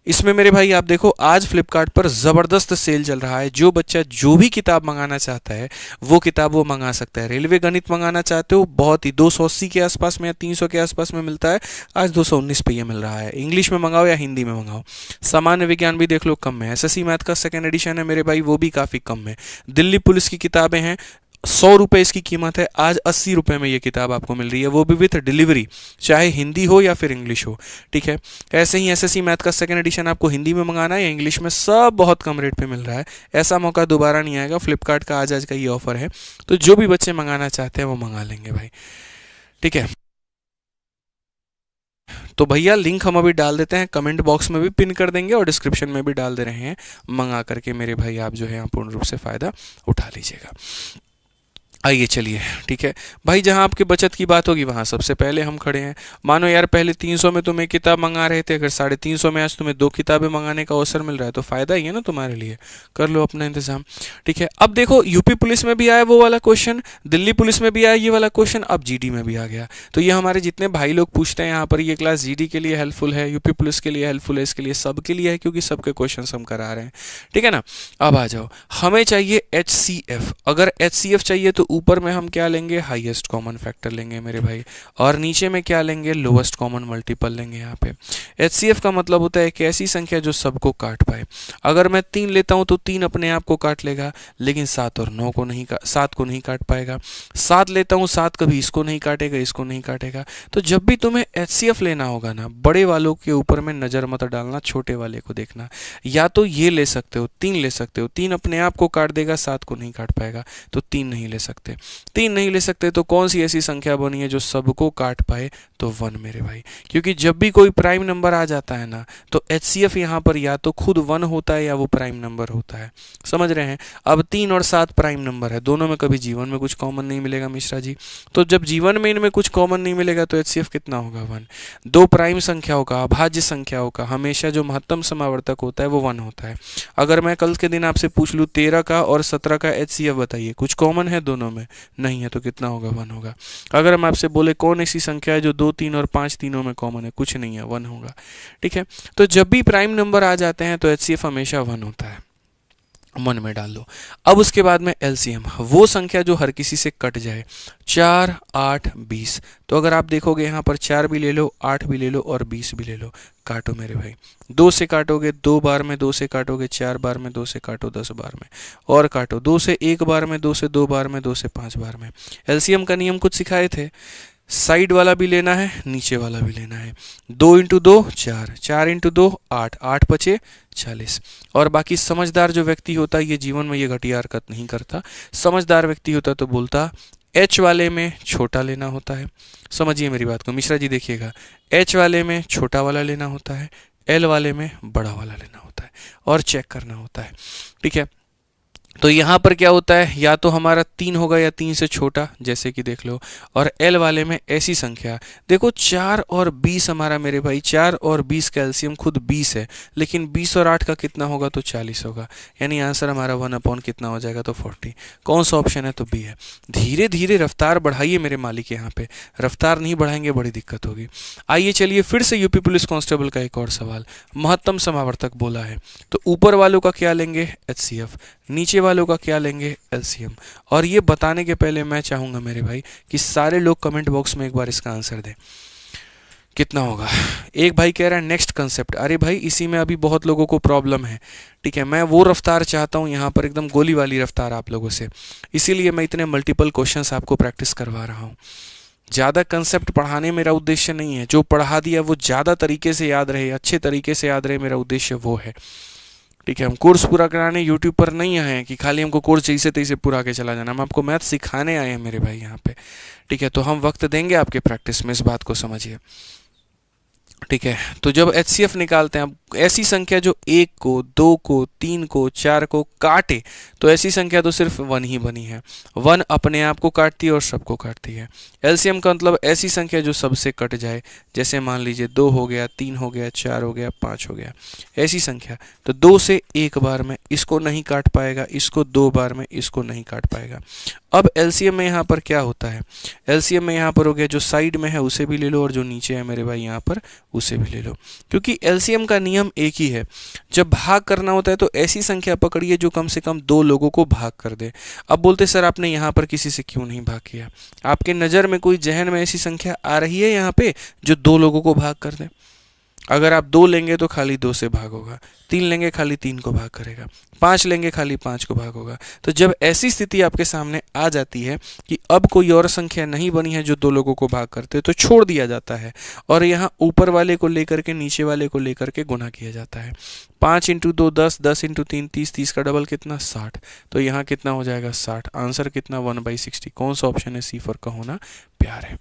इसमें मेरे भाई आप देखो, आज फ्लिपकार्ट पर ज़बरदस्त सेल चल रहा है। जो बच्चा जो भी किताब मंगाना चाहता है वो किताब वो मंगा सकता है। रेलवे गणित मंगाना चाहते हो, बहुत ही 280 के आसपास में या 300 के आसपास में मिलता है, आज 219 पे ये मिल रहा है। इंग्लिश में मंगाओ या हिंदी में मंगाओ। सामान्य विज्ञान भी देख लो कम में। एसएससी मैथ का सेकेंड एडिशन है मेरे भाई, वो भी काफ़ी कम में। दिल्ली पुलिस की किताबें हैं, 100 रुपये इसकी कीमत है, आज 80 रुपये में ये किताब आपको मिल रही है, वो भी विथ डिलीवरी, चाहे हिंदी हो या फिर इंग्लिश हो, ठीक है। ऐसे ही एसएससी मैथ का सेकेंड एडिशन आपको हिंदी में मंगाना है या इंग्लिश में, सब बहुत कम रेट पे मिल रहा है। ऐसा मौका दोबारा नहीं आएगा। फ्लिपकार्ट का आज का ये ऑफर है, तो जो भी बच्चे मंगाना चाहते हैं वो मंगा लेंगे भाई, ठीक है। तो भैया लिंक हम अभी डाल देते हैं, कमेंट बॉक्स में भी पिन कर देंगे और डिस्क्रिप्शन में भी डाल दे रहे हैं। मंगा करके मेरे भाई आप जो है पूर्ण रूप से फ़ायदा उठा लीजिएगा। आइए चलिए, ठीक है भाई, जहां आपके बचत की बात होगी वहां सबसे पहले हम खड़े हैं। मानो यार पहले 300 में तुम एक किताब मंगा रहे थे, अगर 350 में आज तुम्हें 2 किताबें मंगाने का अवसर मिल रहा है तो फ़ायदा ही है ना तुम्हारे लिए, कर लो अपना इंतजाम, ठीक है। अब देखो, यूपी पुलिस में भी आया वो वाला क्वेश्चन, दिल्ली पुलिस में भी आया ये वाला क्वेश्चन, अब जीडी में भी आ गया। तो ये हमारे जितने भाई लोग पूछते हैं यहाँ पर, ये क्लास जीडी के लिए हेल्पफुल है, यूपी पुलिस के लिए हेल्पफुल है, इसके लिए सबके लिए है, क्योंकि सबके क्वेश्चन हम करा रहे हैं, ठीक है ना। अब आ जाओ, हमें चाहिए एचसीएफ। अगर एचसीएफ चाहिए तो ऊपर में हम क्या लेंगे? हाईएस्ट कॉमन फैक्टर लेंगे मेरे भाई, और नीचे में क्या लेंगे? लोएस्ट कॉमन मल्टीपल लेंगे यहाँ पे। एचसीएफ का मतलब होता है कि ऐसी संख्या जो सबको काट पाए। अगर मैं 3 लेता हूँ तो 3 अपने आप को काट लेगा, लेकिन 7 और 9 को नहीं, 7 को नहीं काट पाएगा। 7 लेता हूँ, 7 कभी इसको नहीं काटेगा, इसको नहीं काटेगा। तो जब भी तुम्हें एचसीएफ लेना होगा ना, बड़े वालों के ऊपर में नज़र मत डालना, छोटे वाले को देखना। या तो ये ले सकते हो, 3 ले सकते हो, 3 अपने आप को काट देगा, 7 को नहीं काट पाएगा, तो 3 नहीं ले सकते। सकते, 3 नहीं ले सकते, तो कौन सी ऐसी संख्या बनी है जो सबको काट पाए? तो 1 मेरे भाई, क्योंकि जब भी कोई प्राइम नंबर आ जाता है ना तो एचसीएफ यहाँ पर या तो खुद 1 होता है या वो प्राइम नंबर होता है। समझ रहे हैं? अब 3 और 7 प्राइम नंबर है, दोनों में कभी जीवन में कुछ कॉमन नहीं मिलेगा मिश्रा जी। तो जब जीवन में इनमें कुछ कॉमन नहीं मिलेगा तो एचसीएफ कितना होगा? 1। दो प्राइम संख्याओं का, अभाज्य संख्याओं का हमेशा जो महत्तम समावर्तक होता है वो 1 होता है। अगर मैं कल के दिन आपसे पूछ लूँ 13 का और 17 का एचसीएफ बताइए, कुछ कॉमन है दोनों में? नहीं है, तो कितना होगा? 1 होगा। अगर हम आपसे बोले कौन ऐसी संख्या है जो 2, 3 और 5 तीनों में कॉमन है? कुछ नहीं है, 1 होगा। ठीक है, तो जब भी प्राइम नंबर आ जाते हैं तो एचसीएफ हमेशा 1 होता है, मन में डाल लो। अब उसके बाद में एलसीएम, वो संख्या जो हर किसी से कट जाए। 4, 8, 20। तो अगर आप देखोगे यहाँ पर 4 भी ले लो, 8 भी ले लो और 20 भी ले लो, काटो मेरे भाई। 2 से काटोगे 2 बार में, 2 से काटोगे 4 बार में, 2 से काटो 10 बार में और काटो। 2 से 1 बार में, 2 से 2 बार में, 2 से 5 बार में। एलसीएम का नियम कुछ सिखाए थे, साइड वाला भी लेना है, नीचे वाला भी लेना है। 2 इंटू 2 4, 4 इंटू 2 8, 8 पचे 40। और बाकी समझदार जो व्यक्ति होता है ये जीवन में ये घटिया हरकत नहीं करता। समझदार व्यक्ति होता तो बोलता एच वाले में छोटा लेना होता है। समझिए मेरी बात को मिश्रा जी, देखिएगा, एच वाले में छोटा वाला लेना होता है, एल वाले में बड़ा वाला लेना होता है और चेक करना होता है। ठीक है, तो यहाँ पर क्या होता है, या तो हमारा 3 होगा या 3 से छोटा, जैसे कि देख लो। और एल वाले में ऐसी संख्या, देखो 4 और 20 हमारा मेरे भाई, 4 और 20 का एलसीएम खुद 20 है, लेकिन 20 और 8 का कितना होगा? तो 40 होगा। यानी आंसर हमारा 1 कितना हो जाएगा? तो 40। कौन सा ऑप्शन है? तो बी है। धीरे धीरे रफ्तार बढ़ाइए मेरे मालिक, यहाँ पे रफ्तार नहीं बढ़ाएंगे बड़ी दिक्कत होगी। आइए चलिए फिर से यूपी पुलिस कांस्टेबल का एक और सवाल। महत्तम समावर्तक बोला है, तो ऊपर वालों का क्या लेंगे? एचसीएफ। नीचे वालों का क्या लेंगे? एलसीएम। और ये बताने के पहले मैं चाहूंगा मेरे भाई कि सारे लोग कमेंट बॉक्स में एक बार इसका आंसर दें, कितना होगा। एक भाई कह रहा है नेक्स्ट कंसेप्ट। अरे भाई इसी में अभी बहुत लोगों को प्रॉब्लम है। ठीक है, मैं वो रफ्तार चाहता हूँ यहाँ पर, एकदम गोली वाली रफ्तार आप लोगों से, इसीलिए मैं इतने मल्टीपल क्वेश्चंस आपको प्रैक्टिस करवा रहा हूँ। ज़्यादा कंसेप्ट पढ़ाने मेरा उद्देश्य नहीं है, जो पढ़ा दिया वो ज़्यादा तरीके से याद रहे, अच्छे तरीके से याद रहे, मेरा उद्देश्य वो है। ठीक है, हम कोर्स पूरा कराने यूट्यूब पर नहीं आए हैं कि खाली हमको कोर्स जैसे तैसे पूरा के चला जाना। हम आपको मैथ सिखाने आए हैं मेरे भाई यहाँ पे। ठीक है, तो हम वक्त देंगे आपके प्रैक्टिस में, इस बात को समझिए। ठीक है, तो जब एचसीएफ निकालते हैं, अब ऐसी संख्या जो 1 को, 2 को, 3 को, 4 को काटे, तो ऐसी संख्या तो सिर्फ 1 ही बनी है। 1 अपने आप को काटती है और सबको काटती है। एलसीएम का मतलब ऐसी संख्या जो सबसे कट जाए, जैसे मान लीजिए 2 हो गया, 3 हो गया, 4 हो गया, 5 हो गया, ऐसी संख्या। तो 2 से 1 बार में इसको नहीं काट पाएगा, इसको 2 बार में इसको नहीं काट पाएगा। अब एलसीएम में यहाँ पर क्या होता है? एलसीएम में यहाँ पर हो गया, जो साइड में है उसे भी ले लो और जो नीचे है मेरे भाई यहाँ पर उसे भी ले लो, क्योंकि एलसीएम का नियम एक ही है। जब भाग करना होता है तो ऐसी संख्या पकड़िए जो कम से कम 2 लोगों को भाग कर दे। अब बोलते सर आपने यहाँ पर किसी से क्यों नहीं भाग किया? आपके नज़र में कोई जहन में ऐसी संख्या आ रही है यहाँ पे जो 2 लोगों को भाग कर दे? अगर आप 2 लेंगे तो खाली 2 से भाग होगा, 3 लेंगे खाली 3 को भाग करेगा, 5 लेंगे खाली 5 को भाग होगा। तो जब ऐसी स्थिति आपके सामने आ जाती है कि अब कोई और संख्या नहीं बनी है जो 2 लोगों को भाग करते, तो छोड़ दिया जाता है और यहाँ ऊपर वाले को लेकर के नीचे वाले को लेकर के गुना किया जाता है। 5 इंटू 2 10, 10 इंटू 3 30, 30 का डबल कितना? 60। तो यहाँ कितना हो जाएगा? 60। आंसर कितना? 1/60। कौन सा ऑप्शन है? सी फॉर का होना प्यार है।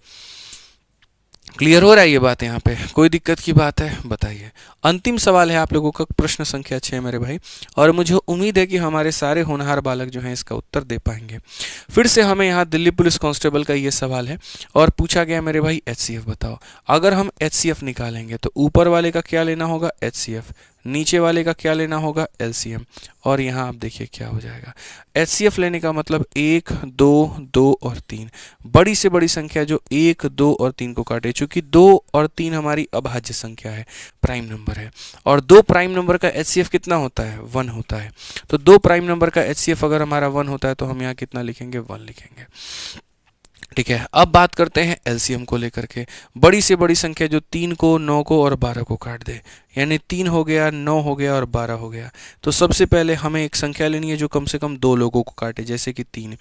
क्लियर हो रहा है ये बात? यहाँ पे कोई दिक्कत की बात है? बताइए। अंतिम सवाल है आप लोगों का, प्रश्न संख्या 6 मेरे भाई, और मुझे उम्मीद है कि हमारे सारे होनहार बालक जो हैं इसका उत्तर दे पाएंगे। फिर से हमें यहाँ दिल्ली पुलिस कांस्टेबल का ये सवाल है और पूछा गया मेरे भाई एचसीएफ बताओ। अगर हम एचसीएफ निकालेंगे तो ऊपर वाले का क्या लेना होगा? एचसीएफ। नीचे वाले का क्या लेना होगा? एलसीएम। और यहाँ आप देखिए क्या हो जाएगा। एचसीएफ लेने का मतलब 1, 2, 2 और 3, बड़ी से बड़ी संख्या जो 1, 2 और 3 को काटे। चूंकि 2 और 3 हमारी अभाज्य संख्या है, प्राइम नंबर है, और 2 प्राइम नंबर का एचसीएफ कितना होता है? 1 होता है। तो 2 प्राइम नंबर का एचसीएफ अगर हमारा 1 होता है तो हम यहाँ कितना लिखेंगे? 1 लिखेंगे। ठीक है, अब बात करते हैं एलसीएम को लेकर के। बड़ी से बड़ी संख्या जो 3 को, 9 को और 12 को काट दे, यानी 3 हो गया, 9 हो गया और 12 हो गया। तो सबसे पहले हमें एक संख्या लेनी है जो कम से कम 2 लोगों को काटे, जैसे कि 3।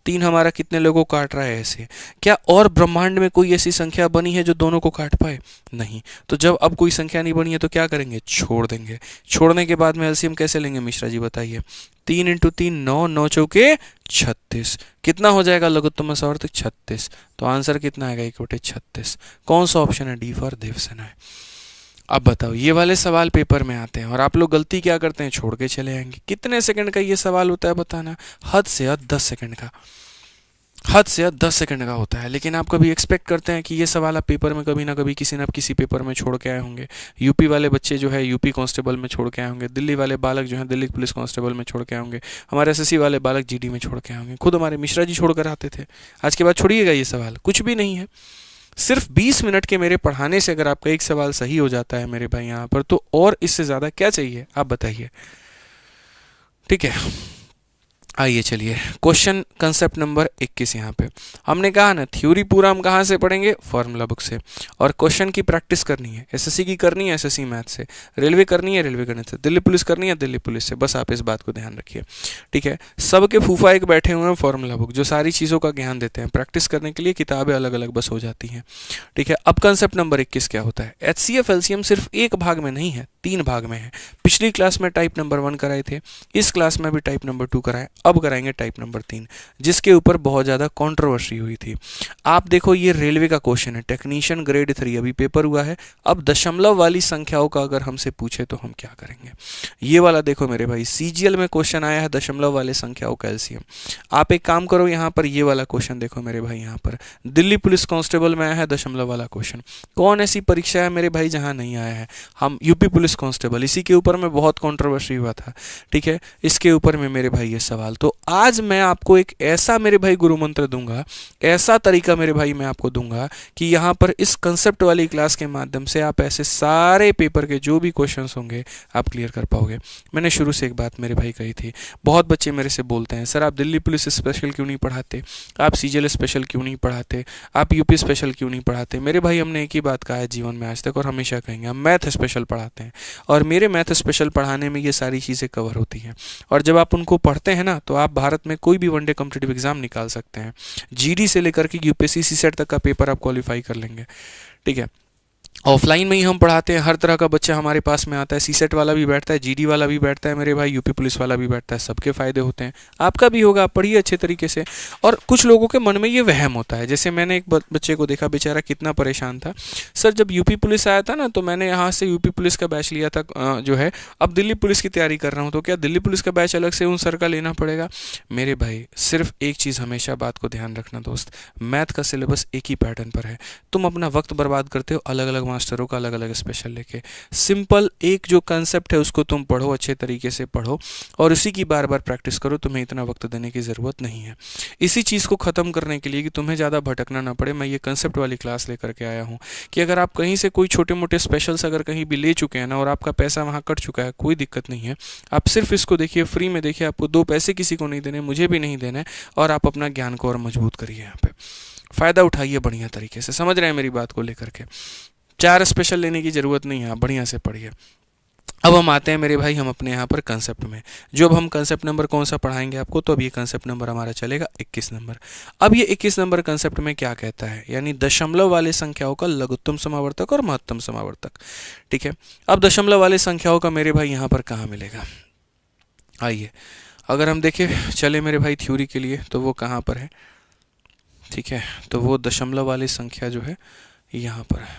3 हमारा कितने लोगों को काट रहा है? ऐसे। क्या और ब्रह्मांड में कोई ऐसी संख्या बनी है जो दोनों को काट पाए? नहीं। तो जब अब कोई संख्या नहीं बनी है तो क्या करेंगे? छोड़ देंगे। छोड़ने के बाद में एलसीएम कैसे लेंगे मिश्रा जी बताइए? 3 इंटू 3 9, 9 चौके 36। कितना हो जाएगा लघुत्तम समावर्तक? 36। तो आंसर कितना आएगा? 1/36। कौन सा ऑप्शन है? डी फॉर देवसेना है। अब बताओ, ये वाले सवाल पेपर में आते हैं और आप लोग गलती क्या करते हैं? छोड़ के चले आएंगे। कितने सेकंड का ये सवाल होता है बताना? हद से हद 10 सेकंड का, हद से हद 10 सेकंड का होता है। लेकिन आप कभी एक्सपेक्ट करते हैं कि ये सवाल आप पेपर में कभी ना कभी किसी न किसी पेपर में छोड़ के आए होंगे। यूपी वाले बच्चे जो है यूपी कांस्टेबल में छोड़ के आए होंगे, दिल्ली वाले बालक जो है दिल्ली पुलिस कांस्टेबल में छोड़ के आए होंगे, हमारे एसएससी वाले बालक जीडी में छोड़ के आए होंगे, खुद हमारे मिश्रा जी छोड़ कर आते थे। आज के बाद छोड़िएगा ये सवाल, कुछ भी नहीं है। सिर्फ 20 मिनट के मेरे पढ़ाने से अगर आपका एक सवाल सही हो जाता है मेरे भाई यहाँ पर, तो और इससे ज़्यादा क्या चाहिए आप बताइए। ठीक है, आइए चलिए क्वेश्चन कंसेप्ट नंबर 21। यहाँ पे हमने कहा ना थ्योरी पूरा हम कहाँ से पढ़ेंगे? फॉर्मूला बुक से। और क्वेश्चन की प्रैक्टिस करनी है, एसएससी की करनी है एसएससी मैथ से, रेलवे करनी है रेलवे गणित से, दिल्ली पुलिस करनी है दिल्ली पुलिस से। बस आप इस बात को ध्यान रखिए। ठीक है, सबके फूफा एक बैठे हुए हैं फॉर्मूला बुक, जो सारी चीज़ों का ज्ञान देते हैं। प्रैक्टिस करने के लिए किताबें अलग अलग बस हो जाती हैं। ठीक है, अब कंसेप्ट नंबर 21 क्या होता है? एचसीएफ एलसीएम सिर्फ एक भाग में नहीं है, 3 भाग में है। पिछली क्लास में टाइप नंबर 1 कराए थे, इस क्लास में भी टाइप नंबर 2 कराए, अब कराएंगे टाइप नंबर 3, जिसके ऊपर बहुत ज़्यादा कंट्रोवर्सी हुई थी। आप देखो, ये रेलवे का क्वेश्चन है, टेक्नीशियन ग्रेड 3 अभी पेपर हुआ है। अब दशमलव वाली संख्याओं का अगर हमसे पूछे तो हम क्या करेंगे? ये वाला देखो मेरे भाई, सीजीएल में क्वेश्चन आया है दशमलव वाले संख्याओं का एलसीएम। आप एक काम करो, यहाँ पर ये वाला क्वेश्चन देखो मेरे भाई, यहाँ पर दिल्ली पुलिस कांस्टेबल में आया है दशमलव वाला क्वेश्चन। कौन ऐसी परीक्षा है मेरे भाई जहाँ नहीं आया है? हम यूपी पुलिस कांस्टेबल, इसी के ऊपर में बहुत कंट्रोवर्सी हुआ था। ठीक है, इसके ऊपर में मेरे भाई ये सवाल। तो आज मैं आपको एक ऐसा मेरे भाई गुरु मंत्र दूंगा, ऐसा तरीका मेरे भाई मैं आपको दूंगा कि यहाँ पर इस कंसेप्ट वाली क्लास के माध्यम से आप ऐसे सारे पेपर के जो भी क्वेश्चंस होंगे आप क्लियर कर पाओगे। मैंने शुरू से एक बात मेरे भाई कही थी, बहुत बच्चे मेरे से बोलते हैं सर आप दिल्ली पुलिस स्पेशल क्यों नहीं पढ़ाते, आप सीजीएल स्पेशल क्यों नहीं पढ़ाते, आप यूपी स्पेशल क्यों नहीं पढ़ाते। मेरे भाई हमने एक ही बात कहा है जीवन में आज तक और हमेशा कहेंगे, हम मैथ स्पेशल पढ़ाते हैं और मेरे मैथ स्पेशल पढ़ाने में ये सारी चीज़ें कवर होती हैं। और जब आप उनको पढ़ते हैं ना तो आप भारत में कोई भी वनडे कॉम्पिटिटिव एग्जाम निकाल सकते हैं। जीडी से लेकर के यूपीएससी सीसेट तक का पेपर आप क्वालिफाई कर लेंगे। ठीक है, ऑफलाइन में ही हम पढ़ाते हैं, हर तरह का बच्चा हमारे पास में आता है, सीसेट वाला भी बैठता है, जीडी वाला भी बैठता है मेरे भाई, यूपी पुलिस वाला भी बैठता है, सबके फायदे होते हैं। आपका भी होगा, आप पढ़िए अच्छे तरीके से। और कुछ लोगों के मन में ये वहम होता है, जैसे मैंने एक बच्चे को देखा, बेचारा कितना परेशान था, सर जब यूपी पुलिस आया था ना तो मैंने यहाँ से यूपी पुलिस का बैच लिया था जो है, अब दिल्ली पुलिस की तैयारी कर रहा हूँ, तो क्या दिल्ली पुलिस का बैच अलग से उन सर का लेना पड़ेगा? मेरे भाई सिर्फ एक चीज़ हमेशा बात को ध्यान रखना दोस्त, मैथ का सिलेबस एक ही पैटर्न पर है। तुम अपना वक्त बर्बाद करते हो अलग अलग मास्टरों का अलग अलग स्पेशल लेके। सिंपल एक जो कंसेप्ट है उसको तुम पढ़ो, अच्छे तरीके से पढ़ो और उसी की बार बार प्रैक्टिस करो। तुम्हें इतना वक्त देने की ज़रूरत नहीं है। इसी चीज़ को ख़त्म करने के लिए कि तुम्हें ज़्यादा भटकना ना पड़े, मैं ये कंसेप्ट वाली क्लास लेकर के आया हूँ कि अगर आप कहीं से कोई छोटे मोटे स्पेशल्स अगर कहीं भी ले चुके हैं ना और आपका पैसा वहाँ कट चुका है, कोई दिक्कत नहीं है। आप सिर्फ इसको देखिए, फ्री में देखिए, आपको 2 पैसे किसी को नहीं देने, मुझे भी नहीं देने, और आप अपना ज्ञान को और मजबूत करिए। यहाँ पे फ़ायदा उठाइए बढ़िया तरीके से। समझ रहे हैं मेरी बात को लेकर के? 4 स्पेशल लेने की ज़रूरत नहीं है, आप बढ़िया से पढ़िए। अब हम आते हैं मेरे भाई हम अपने यहाँ पर कंसेप्ट में। जो अब हम कंसेप्ट नंबर कौन सा पढ़ाएंगे आपको, तो अब ये कंसेप्ट नंबर हमारा चलेगा 21 नंबर। अब ये 21 नंबर कंसेप्ट में क्या कहता है, यानी दशमलव वाले संख्याओं का लघुत्तम समावर्तक और महत्तम समावर्तक। ठीक है, अब दशमलव वाले संख्याओं का मेरे भाई यहाँ पर कहाँ मिलेगा? आइए अगर हम देखें चले मेरे भाई थ्योरी के लिए, तो वो कहाँ पर है? ठीक है, तो वो दशमलव वाली संख्या जो है यहाँ पर है।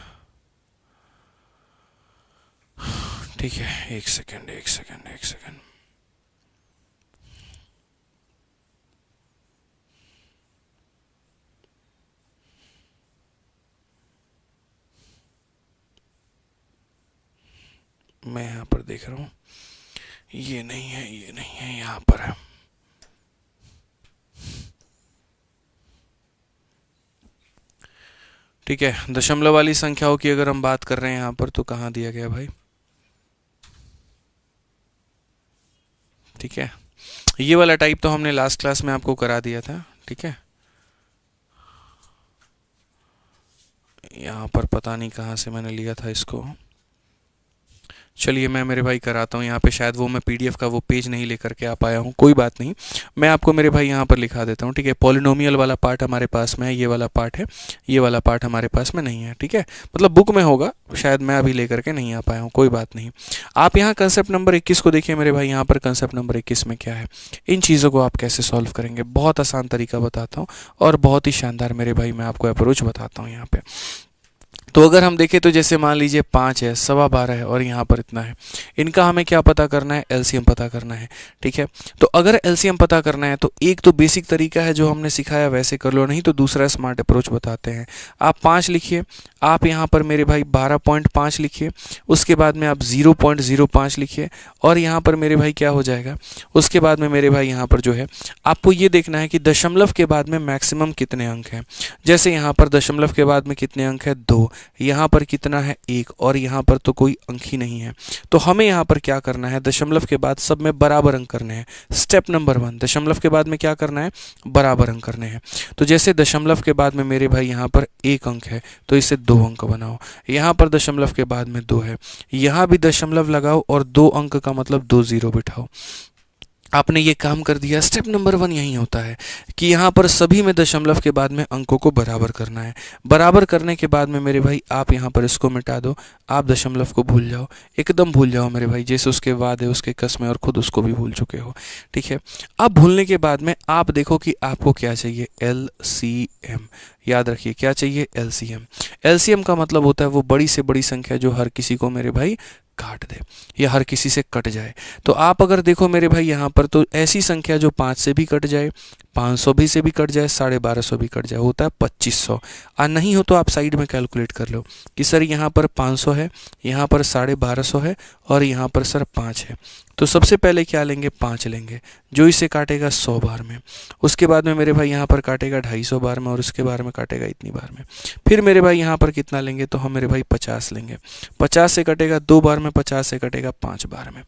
ठीक है, एक सेकेंड। मैं यहाँ पर देख रहा हूँ, ये नहीं है, यहाँ पर है। ठीक है, दशमलव वाली संख्याओं की अगर हम बात कर रहे हैं यहाँ पर, तो कहाँ दिया गया भाई? ठीक है, ये वाला टाइप तो हमने लास्ट क्लास में आपको करा दिया था। ठीक है, यहाँ पर पता नहीं कहाँ से मैंने लिया था इसको। चलिए मैं मेरे भाई कराता हूँ यहाँ पे, शायद वो मैं पीडीएफ का वो पेज नहीं लेकर के आ पाया हूँ, कोई बात नहीं, मैं आपको मेरे भाई यहाँ पर लिखा देता हूँ, ठीक है। पॉलिनोमियल वाला पार्ट हमारे पास में है, ये वाला पार्ट है, ये वाला पार्ट हमारे पास में नहीं है, ठीक है। मतलब बुक में होगा, शायद मैं अभी लेकर के नहीं आ पाया हूँ, कोई बात नहीं। आप यहाँ कंसेप्ट नंबर 21 को देखिए मेरे भाई, यहाँ पर कंसेप्ट नंबर 21 में क्या है, इन चीज़ों को आप कैसे सॉल्व करेंगे, बहुत आसान तरीका बताता हूँ और बहुत ही शानदार मेरे भाई मैं आपको अप्रोच बताता हूँ यहाँ पे। तो अगर हम देखें तो जैसे मान लीजिए 5 है, 12.25 है और यहाँ पर इतना है, इनका हमें क्या पता करना है, एलसीएम पता करना है, ठीक है। तो अगर एलसीएम पता करना है तो एक तो बेसिक तरीका है जो हमने सिखाया वैसे कर लो, नहीं तो दूसरा स्मार्ट अप्रोच बताते हैं। आप 5 लिखिए, आप यहाँ पर मेरे भाई 12.5 लिखिए, उसके बाद में आप 0.05 लिखिए और यहाँ पर मेरे भाई क्या हो जाएगा, उसके बाद में मेरे भाई यहाँ पर जो है आपको ये देखना है कि दशमलव के बाद में मैक्सिमम कितने अंक हैं। जैसे यहाँ पर दशमलव के बाद में कितने अंक है, 2, यहाँ पर कितना है, 1, और यहाँ पर तो कोई अंक ही नहीं है। तो हमें यहाँ पर क्या करना है, दशमलव के बाद सब में बराबर अंक करने हैं। स्टेप नंबर 1, दशमलव के बाद में क्या करना है, बराबर अंक करने हैं। तो जैसे दशमलव के बाद में मेरे भाई यहाँ पर 1 अंक है तो इसे 2 अंक बनाओ, यहाँ पर दशमलव के बाद में 2 है, यहाँ भी दशमलव लगाओ और 2 अंक का मतलब 2 जीरो बिठाओ। आपने ये काम कर दिया। स्टेप नंबर 1 यही होता है कि यहाँ पर सभी में दशमलव के बाद में अंकों को बराबर करना है। बराबर करने के बाद में मेरे भाई आप यहाँ पर इसको मिटा दो, आप दशमलव को भूल जाओ, एकदम भूल जाओ मेरे भाई, जैसे उसके बाद है उसके कसमें और खुद उसको भी भूल चुके हो, ठीक है। अब भूलने के बाद में आप देखो कि आपको क्या चाहिए, एलसीएम। याद रखिए क्या चाहिए, एलसीएम। एलसीएम का मतलब होता है वो बड़ी से बड़ी संख्या जो हर किसी को मेरे भाई काट दे या हर किसी से कट जाए। तो आप अगर देखो मेरे भाई यहाँ पर तो ऐसी संख्या जो 5 से भी कट जाए, 500 भी से भी कट जाए, 1250 भी कट जाए, होता है 2500। और नहीं हो तो आप साइड में कैलकुलेट कर लो कि सर यहाँ पर 500 है, यहाँ पर 1250 है और यहाँ पर सर 5 है। तो सबसे पहले क्या लेंगे, 5 लेंगे, जो इसे काटेगा 100 बार में। उसके बाद में मेरे भाई यहाँ पर काटेगा 250 बार में और उसके बार में काटेगा इतनी बार में। फिर मेरे भाई यहाँ पर कितना लेंगे, तो हम मेरे भाई 50 लेंगे। 50 से कटेगा 2 बार में, 50 से कटेगा 5 बार में।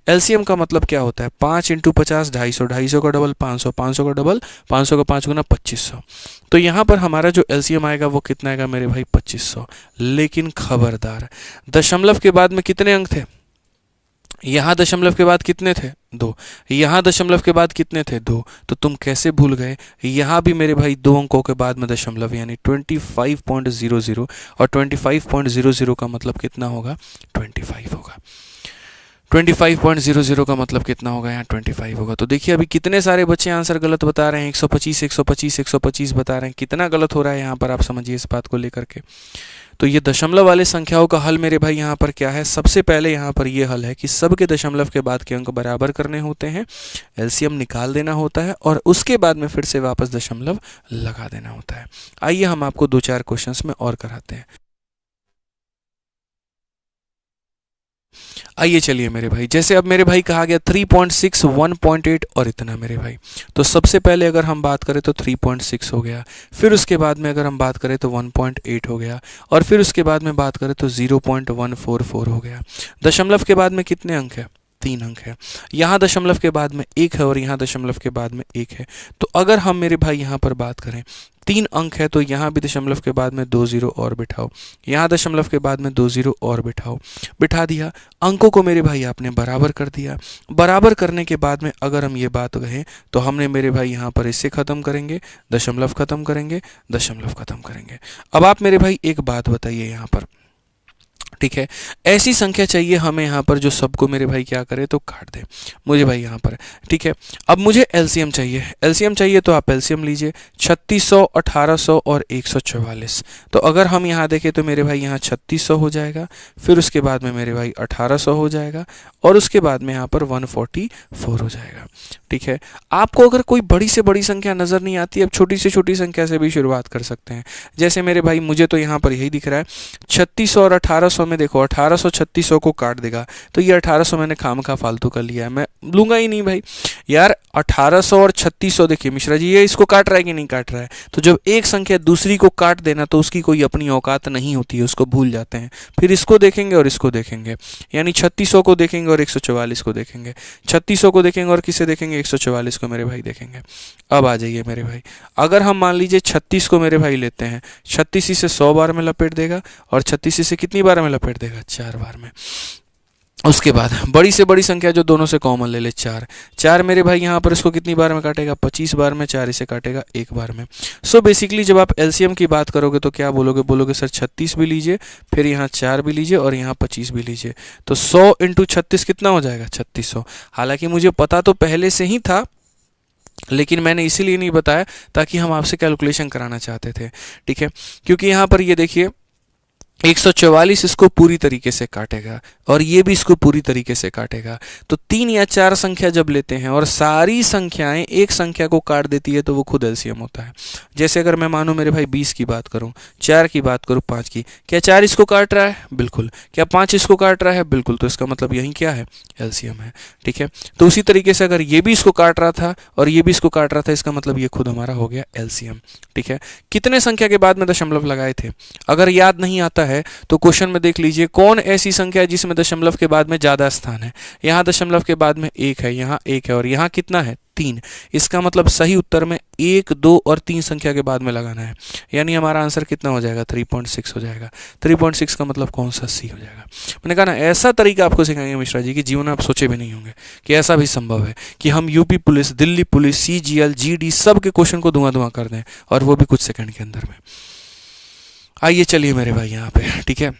एलसीएम का मतलब क्या होता है, 5 × 50 250, 250 का डबल 500, 500 का डबल 500 का 5 गुना 2500। तो यहाँ पर हमारा जो एलसीएम आएगा वो कितना आएगा मेरे भाई, 2500। लेकिन खबरदार, दशमलव के बाद में कितने अंक थे, यहाँ दशमलव के बाद कितने थे, 2, यहाँ दशमलव के बाद कितने थे, 2। तो तुम कैसे भूल गए, यहाँ भी मेरे भाई 2 अंकों के बाद में दशमलव, यानी 25.00, और 25.00 का मतलब कितना होगा, 25 होगा। 25.00 का मतलब कितना होगा, यहाँ 25 होगा। तो देखिए अभी कितने सारे बच्चे आंसर गलत बता रहे हैं, 125 125 125 बता रहे हैं, कितना गलत हो रहा है यहाँ पर, आप समझिए इस बात को लेकर के। तो ये दशमलव वाले संख्याओं का हल मेरे भाई यहाँ पर क्या है, सबसे पहले यहाँ पर ये हल है कि सबके दशमलव के बाद के अंक बराबर करने होते हैं, एलसीएम निकाल देना होता है और उसके बाद में फिर से वापस दशमलव लगा देना होता है। आइए हम आपको 2-4 क्वेश्चंस में और कराते हैं। आइए चलिए मेरे भाई, जैसे अब मेरे भाई कहा गया 3.6, 1.8 और इतना मेरे भाई। तो सबसे पहले अगर हम बात करें तो 3.6 हो गया, फिर उसके बाद में अगर हम बात करें तो 1.8 हो गया और फिर उसके बाद में बात करें तो 0.144 हो गया। दशमलव के बाद में कितने अंक है, 3 अंक है। यहाँ दशमलव के बाद में 1 है और यहाँ दशमलव के बाद में 1 है। तो अगर हम मेरे भाई यहाँ पर बात करें 3 अंक है तो यहाँ भी दशमलव के बाद में 2 जीरो और बिठाओ, यहाँ दशमलव के बाद में 2 जीरो और बिठाओ, बिठा दिया। अंकों को मेरे भाई आपने बराबर कर दिया। बराबर करने के बाद में अगर हम ये बात कहें तो हमने मेरे भाई यहाँ पर इससे ख़त्म करेंगे, दशमलव ख़त्म करेंगे, दशमलव ख़त्म करेंगे। अब आप मेरे भाई एक बात बताइए यहाँ पर, ठीक है, ऐसी संख्या चाहिए हमें यहाँ पर जो सबको मेरे भाई क्या करे तो काट दे मुझे भाई यहाँ पर, ठीक है। अब मुझे एलसीएम चाहिए, एलसीएम चाहिए तो आप एलसीएम लीजिए, 3600, 1800 और 144। तो अगर हम यहाँ देखें तो मेरे भाई यहाँ 3600 हो जाएगा, फिर उसके बाद में मेरे भाई 1800 हो जाएगा और उसके बाद में यहाँ पर 144 हो जाएगा, ठीक है। आपको अगर कोई बड़ी से बड़ी संख्या नज़र नहीं आती, अब छोटी से छोटी संख्या से भी शुरुआत कर सकते हैं। जैसे मेरे भाई मुझे तो यहाँ पर यही दिख रहा है 3600 और 1800 में देखो 1800 3600 को काट देगा, तो ये 1800 मैंने खामखा फालतू का लिया है, मैं लूंगा ही नहीं भाई यार। 1800 और 3600 देखिए मिश्रा जी ये इसको काट रहा है कि नहीं काट रहा है, तो जब एक संख्या दूसरी को काट देना तो उसकी कोई अपनी औकात नहीं होती है, उसको भूल जाते हैं। फिर इसको देखेंगे और इसको देखेंगे, यानी 3600 को देखेंगे और 144 को देखेंगे, 3600 को देखेंगे और किसे देखेंगे, 144 को मेरे भाई देखेंगे। अब आ जाइए मेरे भाई, अगर हम मान लीजिए 36 को मेरे भाई लेते हैं, 36 से 100 बार में लपेट देगा और 36 से कितनी बार में लपेट देगा, 4 बार में। उसके बाद बड़ी से बड़ी संख्या जो दोनों से कॉमन ले ले, 4। 4 मेरे भाई यहाँ पर इसको कितनी बार में काटेगा, 25 बार में। 4 इसे काटेगा एक बार में। सो बेसिकली जब आप एलसीएम की बात करोगे तो क्या बोलोगे, बोलोगे सर 36 भी लीजिए, फिर यहाँ 4 भी लीजिए और यहाँ 25 भी लीजिए। तो 100 × 36 कितना हो जाएगा, 3600। हालांकि मुझे पता तो पहले से ही था, लेकिन मैंने इसीलिए नहीं बताया ताकि हम आपसे कैलकुलेशन कराना चाहते थे, ठीक है। क्योंकि यहाँ पर ये देखिए 144 इसको पूरी तरीके से काटेगा और ये भी इसको पूरी तरीके से काटेगा। तो 3 या 4 संख्या जब लेते हैं और सारी संख्याएं एक संख्या को काट देती है तो वो खुद एलसीएम होता है। जैसे अगर मैं मानूं मेरे भाई 20 की बात करूं, 4 की बात करूं, 5 की, क्या 4 इसको काट रहा है, बिल्कुल। क्या 5 इसको काट रहा है, बिल्कुल। तो इसका मतलब यही क्या है, एलसीएम है, ठीक है। तो उसी तरीके से अगर ये भी इसको काट रहा था और ये भी इसको काट रहा था, इसका मतलब ये खुद हमारा हो गया एलसीएम, ठीक है। कितने संख्या के बाद में दशमलव लगाए थे, अगर याद नहीं आता है तो क्वेश्चन में देख लीजिए कौन ऐसी संख्या है जिसमें दशमलव के बाद में ज्यादा स्थान है। यहाँ दशमलव के बाद में 1 है, यहाँ 1 है और यहाँ कितना है, 3। इसका मतलब सही उत्तर में 1, 2 और 3 संख्या के बाद में लगाना है। यानी हमारा आंसर कितना हो जाएगा, 3.6 हो जाएगा। 3.6 का मतलब कौन सा, सी हो जाएगा। मैंने कहा ना ऐसा तरीका आपको सिखाएंगे मिश्रा जी कि जीवन में आप सोचे भी नहीं होंगे कि ऐसा भी संभव है कि हम UP police, Delhi police, CGL, GD सब के क्वेश्चन को धुआं कर दें और वो भी कुछ सेकंड के अंदर में। आइए चलिए मेरे भाई यहाँ पे, ठीक है।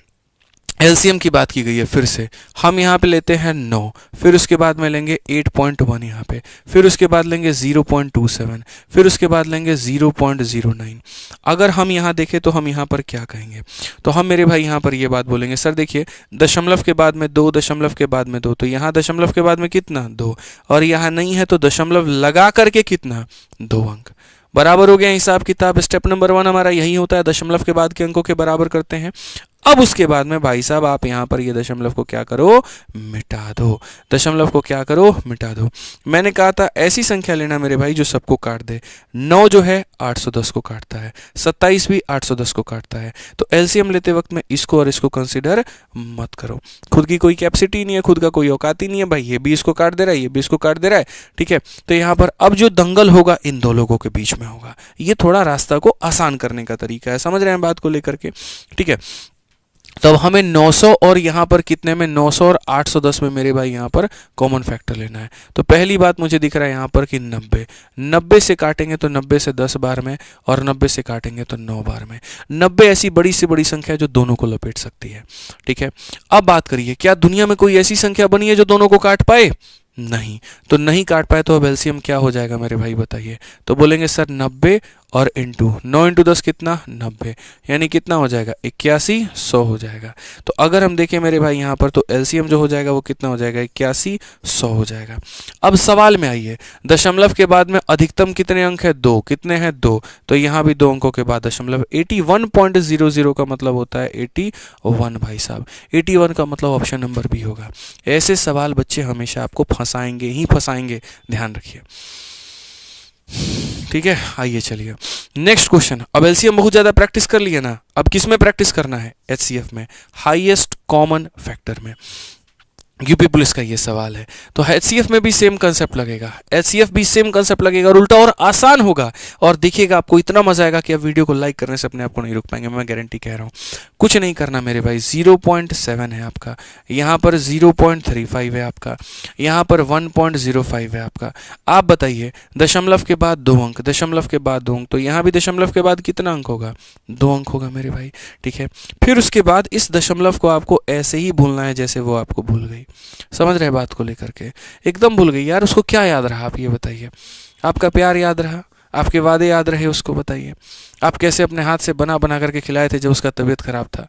एलसीएम की बात की गई है, फिर से हम यहाँ पे लेते हैं 9, फिर उसके बाद में लेंगे 8.1 यहाँ पे, फिर उसके बाद लेंगे 0.27, फिर उसके बाद लेंगे 0.09। अगर हम यहाँ देखें तो हम यहाँ पर क्या कहेंगे, तो हम मेरे भाई यहाँ पर ये बात बोलेंगे, सर देखिए दशमलव के बाद में 2, दशमलव के बाद में 2, तो यहाँ दशमलव के बाद में कितना, 2, और यहाँ नहीं है तो दशमलव लगा करके कितना, 2 अंक। बराबर हो गया हिसाब किताब। स्टेप नंबर 1 हमारा यही होता है, दशमलव के बाद के अंकों के बराबर करते हैं। अब उसके बाद में भाई साहब आप यहाँ पर ये दशमलव को क्या करो, मिटा दो। दशमलव को क्या करो, मिटा दो। मैंने कहा था ऐसी संख्या लेना मेरे भाई जो सबको काट दे। 9 जो है 810 को काटता है, 27 भी 810 को काटता है। तो एलसीएम लेते वक्त में इसको और इसको कंसिडर मत करो। खुद की कोई कैपेसिटी नहीं है, खुद का कोई औकात ही नहीं है भाई, ये भी इसको काट दे रहा है, ये भी इसको काट दे रहा है, ठीक है। तो यहाँ पर अब जो दंगल होगा इन दो लोगों के बीच में होगा। ये थोड़ा रास्ता को आसान करने का तरीका है, समझ रहे हैं बात को लेकर के, ठीक है। तो अब हमें 900 और यहाँ पर कितने में, 900 और 810 में मेरे भाई यहाँ पर कॉमन फैक्टर लेना है। तो पहली बात मुझे दिख रहा है यहाँ पर कि 90 से काटेंगे तो 90 से 10 बार में और 90 से काटेंगे तो 9 बार में। 90 ऐसी बड़ी से बड़ी संख्या है जो दोनों को लपेट सकती है, ठीक है। अब बात करिए क्या दुनिया में कोई ऐसी संख्या बनी है जो दोनों को काट पाए, नहीं। तो नहीं काट पाए तो अब एलसीएम क्या हो जाएगा मेरे भाई बताइए। तो बोलेंगे सर 90 और इंटू 9 × 10 कितना, 90, यानी कितना हो जाएगा, 81, 100 हो जाएगा। तो अगर हम देखें मेरे भाई यहाँ पर तो एलसीएम जो हो जाएगा वो कितना हो जाएगा, 81, 100 हो जाएगा। अब सवाल में आइए, दशमलव के बाद में अधिकतम कितने अंक है, 2, कितने हैं, 2, तो यहाँ भी 2 अंकों के बाद दशमलव। 81.00 का मतलब होता है 81 भाई साहब। 81 का मतलब ऑप्शन नंबर बी होगा। ऐसे सवाल बच्चे हमेशा आपको फंसाएंगे ही फंसाएंगे, ध्यान रखिए, ठीक है। आइए चलिए नेक्स्ट क्वेश्चन। अब एलसीएम बहुत ज्यादा प्रैक्टिस कर लिया ना, अब किस में प्रैक्टिस करना है, एचसीएफ में, हाईएस्ट कॉमन फैक्टर में। यूपी पुलिस का ये सवाल है। तो एचसीएफ में भी सेम कंसेप्ट लगेगा, एचसीएफ भी सेम कंसेप्ट लगेगा और उल्टा और आसान होगा। और देखिएगा आपको इतना मजा आएगा कि आप वीडियो को लाइक करने से अपने आप को नहीं रुक पाएंगे, मैं गारंटी कह रहा हूँ। कुछ नहीं करना मेरे भाई, 0.7 है आपका, यहाँ पर 0.35 है आपका, यहाँ पर 1.05 है आपका। आप बताइए दशमलव के बाद 2 अंक, दशमलव के बाद 2 अंक, तो यहाँ भी दशमलव के बाद कितना अंक होगा, 2 अंक होगा मेरे भाई, ठीक है। फिर उसके बाद इस दशमलव को आपको ऐसे ही भूलना है जैसे वो आपको भूल गई। समझ रहे बात को लेकर के, एकदम भूल गई यार, उसको क्या याद रहा आप ये बताइए। आपका प्यार याद रहा, आपके वादे याद रहे, उसको बताइए। आप कैसे अपने हाथ से बना बना करके खिलाए थे जब उसका तबीयत खराब था,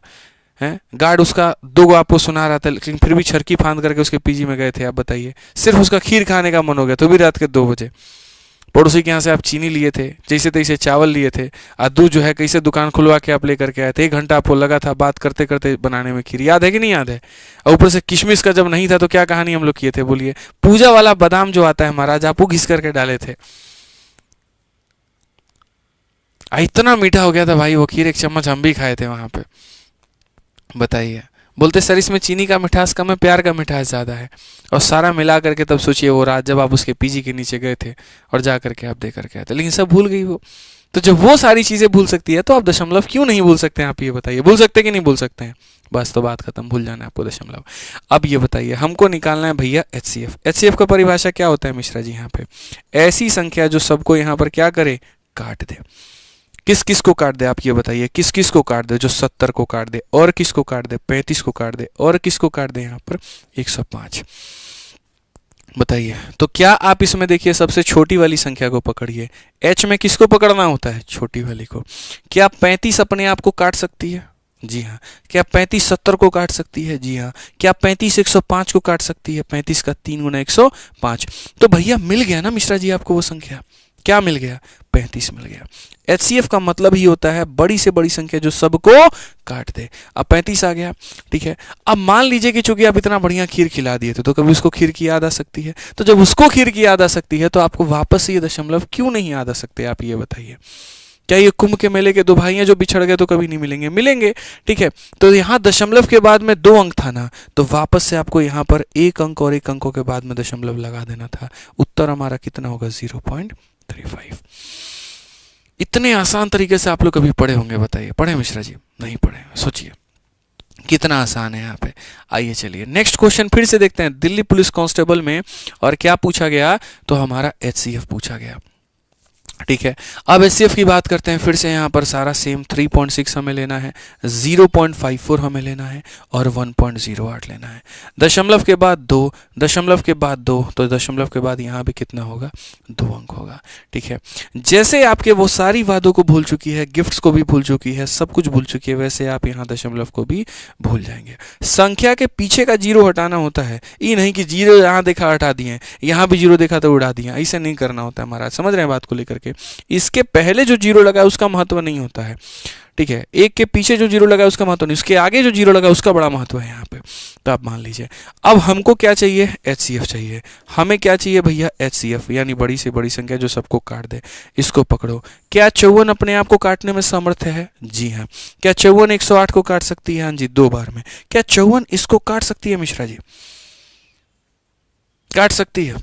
हैं, गार्ड उसका 2 आपको सुना रहा था लेकिन फिर भी छरकी फांद करके उसके पीजी में गए थे। आप बताइए, सिर्फ उसका खीर खाने का मन हो गया तो भी रात के 2 बजे। पड़ोसी के यहाँ से आप चीनी लिए थे, जैसे तैसे चावल लिए थे, दूध जो है कैसे दुकान खुलवा के आप लेकर के आए थे। 1 घंटा आपको लगा था बात करते करते बनाने में खीर, याद है कि नहीं याद है। और ऊपर से किशमिश का जब नहीं था तो क्या कहानी हम लोग किए थे, बोलिए। पूजा वाला बादाम जो आता है महाराज, आपको घिस करके डाले थे। इतना मीठा हो गया था भाई वो खीर, 1 चम्मच हम भी खाए थे वहां पे। बताइए, बोलते सर इसमें चीनी का मिठास कम है, प्यार का मिठास ज़्यादा है। और सारा मिला करके तब सोचिए वो रात जब आप उसके पीजी के नीचे गए थे और जा करके आप दे करके आए थे, लेकिन सब भूल गई वो। तो जब वो सारी चीजें भूल सकती है तो आप दशमलव क्यों नहीं भूल सकते हैं? आप ये बताइए, भूल सकते कि नहीं भूल सकते हैं? बस तो बात खत्म, भूल जाना है आपको दशमलव। अब ये बताइए, हमको निकालना है भैया एचसीएफ। एचसीएफ का परिभाषा क्या होता है मिश्रा जी? यहाँ पे ऐसी संख्या जो सबको यहाँ पर क्या करे, काट दे। किस किस को काट दे? आप ये बताइए, किस किस को काट दे? जो 70 को काट दे, और किसको काट दे? 35 को काट दे, और किसको काट दे? यहाँ पर 105। बताइए, तो क्या आप इसमें देखिए सबसे छोटी वाली संख्या को पकड़िए। एच में किसको पकड़ना होता है? छोटी वाली को। क्या 35 अपने आप को काट सकती है? जी हाँ। क्या 35 70 को काट सकती है? जी हाँ। क्या 35 105 को काट सकती है? 35 का 3 गुना 105। तो भैया मिल गया ना मिश्रा जी आपको वो संख्या। क्या मिल गया? 35 मिल गया। एचसीएफ का मतलब ही होता है बड़ी से बड़ी संख्या जो सबको काट दे। अब 35 आ गया, ठीक है। अब मान लीजिए कि चूंकि आप इतना बढ़िया खीर खिला दिए थे तो कभी उसको खीर की याद आ सकती है? तो जब उसको खीर की याद आ सकती है तो आपको वापस से ये दशमलव क्यों नहीं याद आ सकते? आप ये बताइए। क्या ये कुंभ के मेले के दो भाइयां जो बिछड़ गए तो कभी नहीं मिलेंगे? मिलेंगे, ठीक है। तो यहाँ दशमलव के बाद में 2 अंक था ना, तो वापस से आपको यहाँ पर 1 अंक और 1 अंकों के बाद में दशमलव लगा देना था। उत्तर हमारा कितना होगा? 0.35। इतने आसान तरीके से आप लोग कभी पढ़े होंगे? बताइए, पढ़े मिश्रा जी? नहीं पढ़े? सोचिए कितना आसान है यहाँ पे। आइए चलिए नेक्स्ट क्वेश्चन फिर से देखते हैं। दिल्ली पुलिस कांस्टेबल में और क्या पूछा गया? तो हमारा एचसीएफ पूछा गया, ठीक है। अब एचसीएफ की बात करते हैं फिर से। यहाँ पर सारा सेम 3.6 हमें लेना है, 0.54 हमें लेना है और 1.08 लेना है। दशमलव के बाद 2, दशमलव के बाद 2, तो दशमलव के बाद यहाँ भी कितना होगा? 2 अंक होगा, ठीक है। जैसे आपके वो सारी वादों को भूल चुकी है, गिफ्ट्स को भी भूल चुकी है, सब कुछ भूल चुकी है, वैसे आप यहाँ दशमलव को भी भूल जाएंगे। संख्या के पीछे का 0 हटाना होता है, ये नहीं कि 0 यहाँ देखा हटा दिए, यहाँ भी 0 देखा तो उड़ा दिया, ऐसा नहीं करना होता है महाराज। समझ रहे हैं बात को लेकर के? इसके पहले जो 0 लगा है उसका महत्व नहीं होता है, ठीक है। 1 के पीछे जो 0 लगा है उसका महत्व नहीं, उसके आगे जो 0 लगा है उसका बड़ा महत्व है यहाँ पे। तो आप मान लीजिए अब हमको क्या चाहिए? एचसीएफ चाहिए। हमें क्या चाहिए भैया? एचसीएफ, यानी बड़ी से बड़ी संख्या जो सबको काट दे। इसको पकड़ो। क्या 54 अपने आप को काटने में समर्थ है? जी हाँ। क्या 54 108 को काट सकती है? हाँ जी, 2 बार में। क्या 54 इसको काट सकती है मिश्रा जी? काट सकती है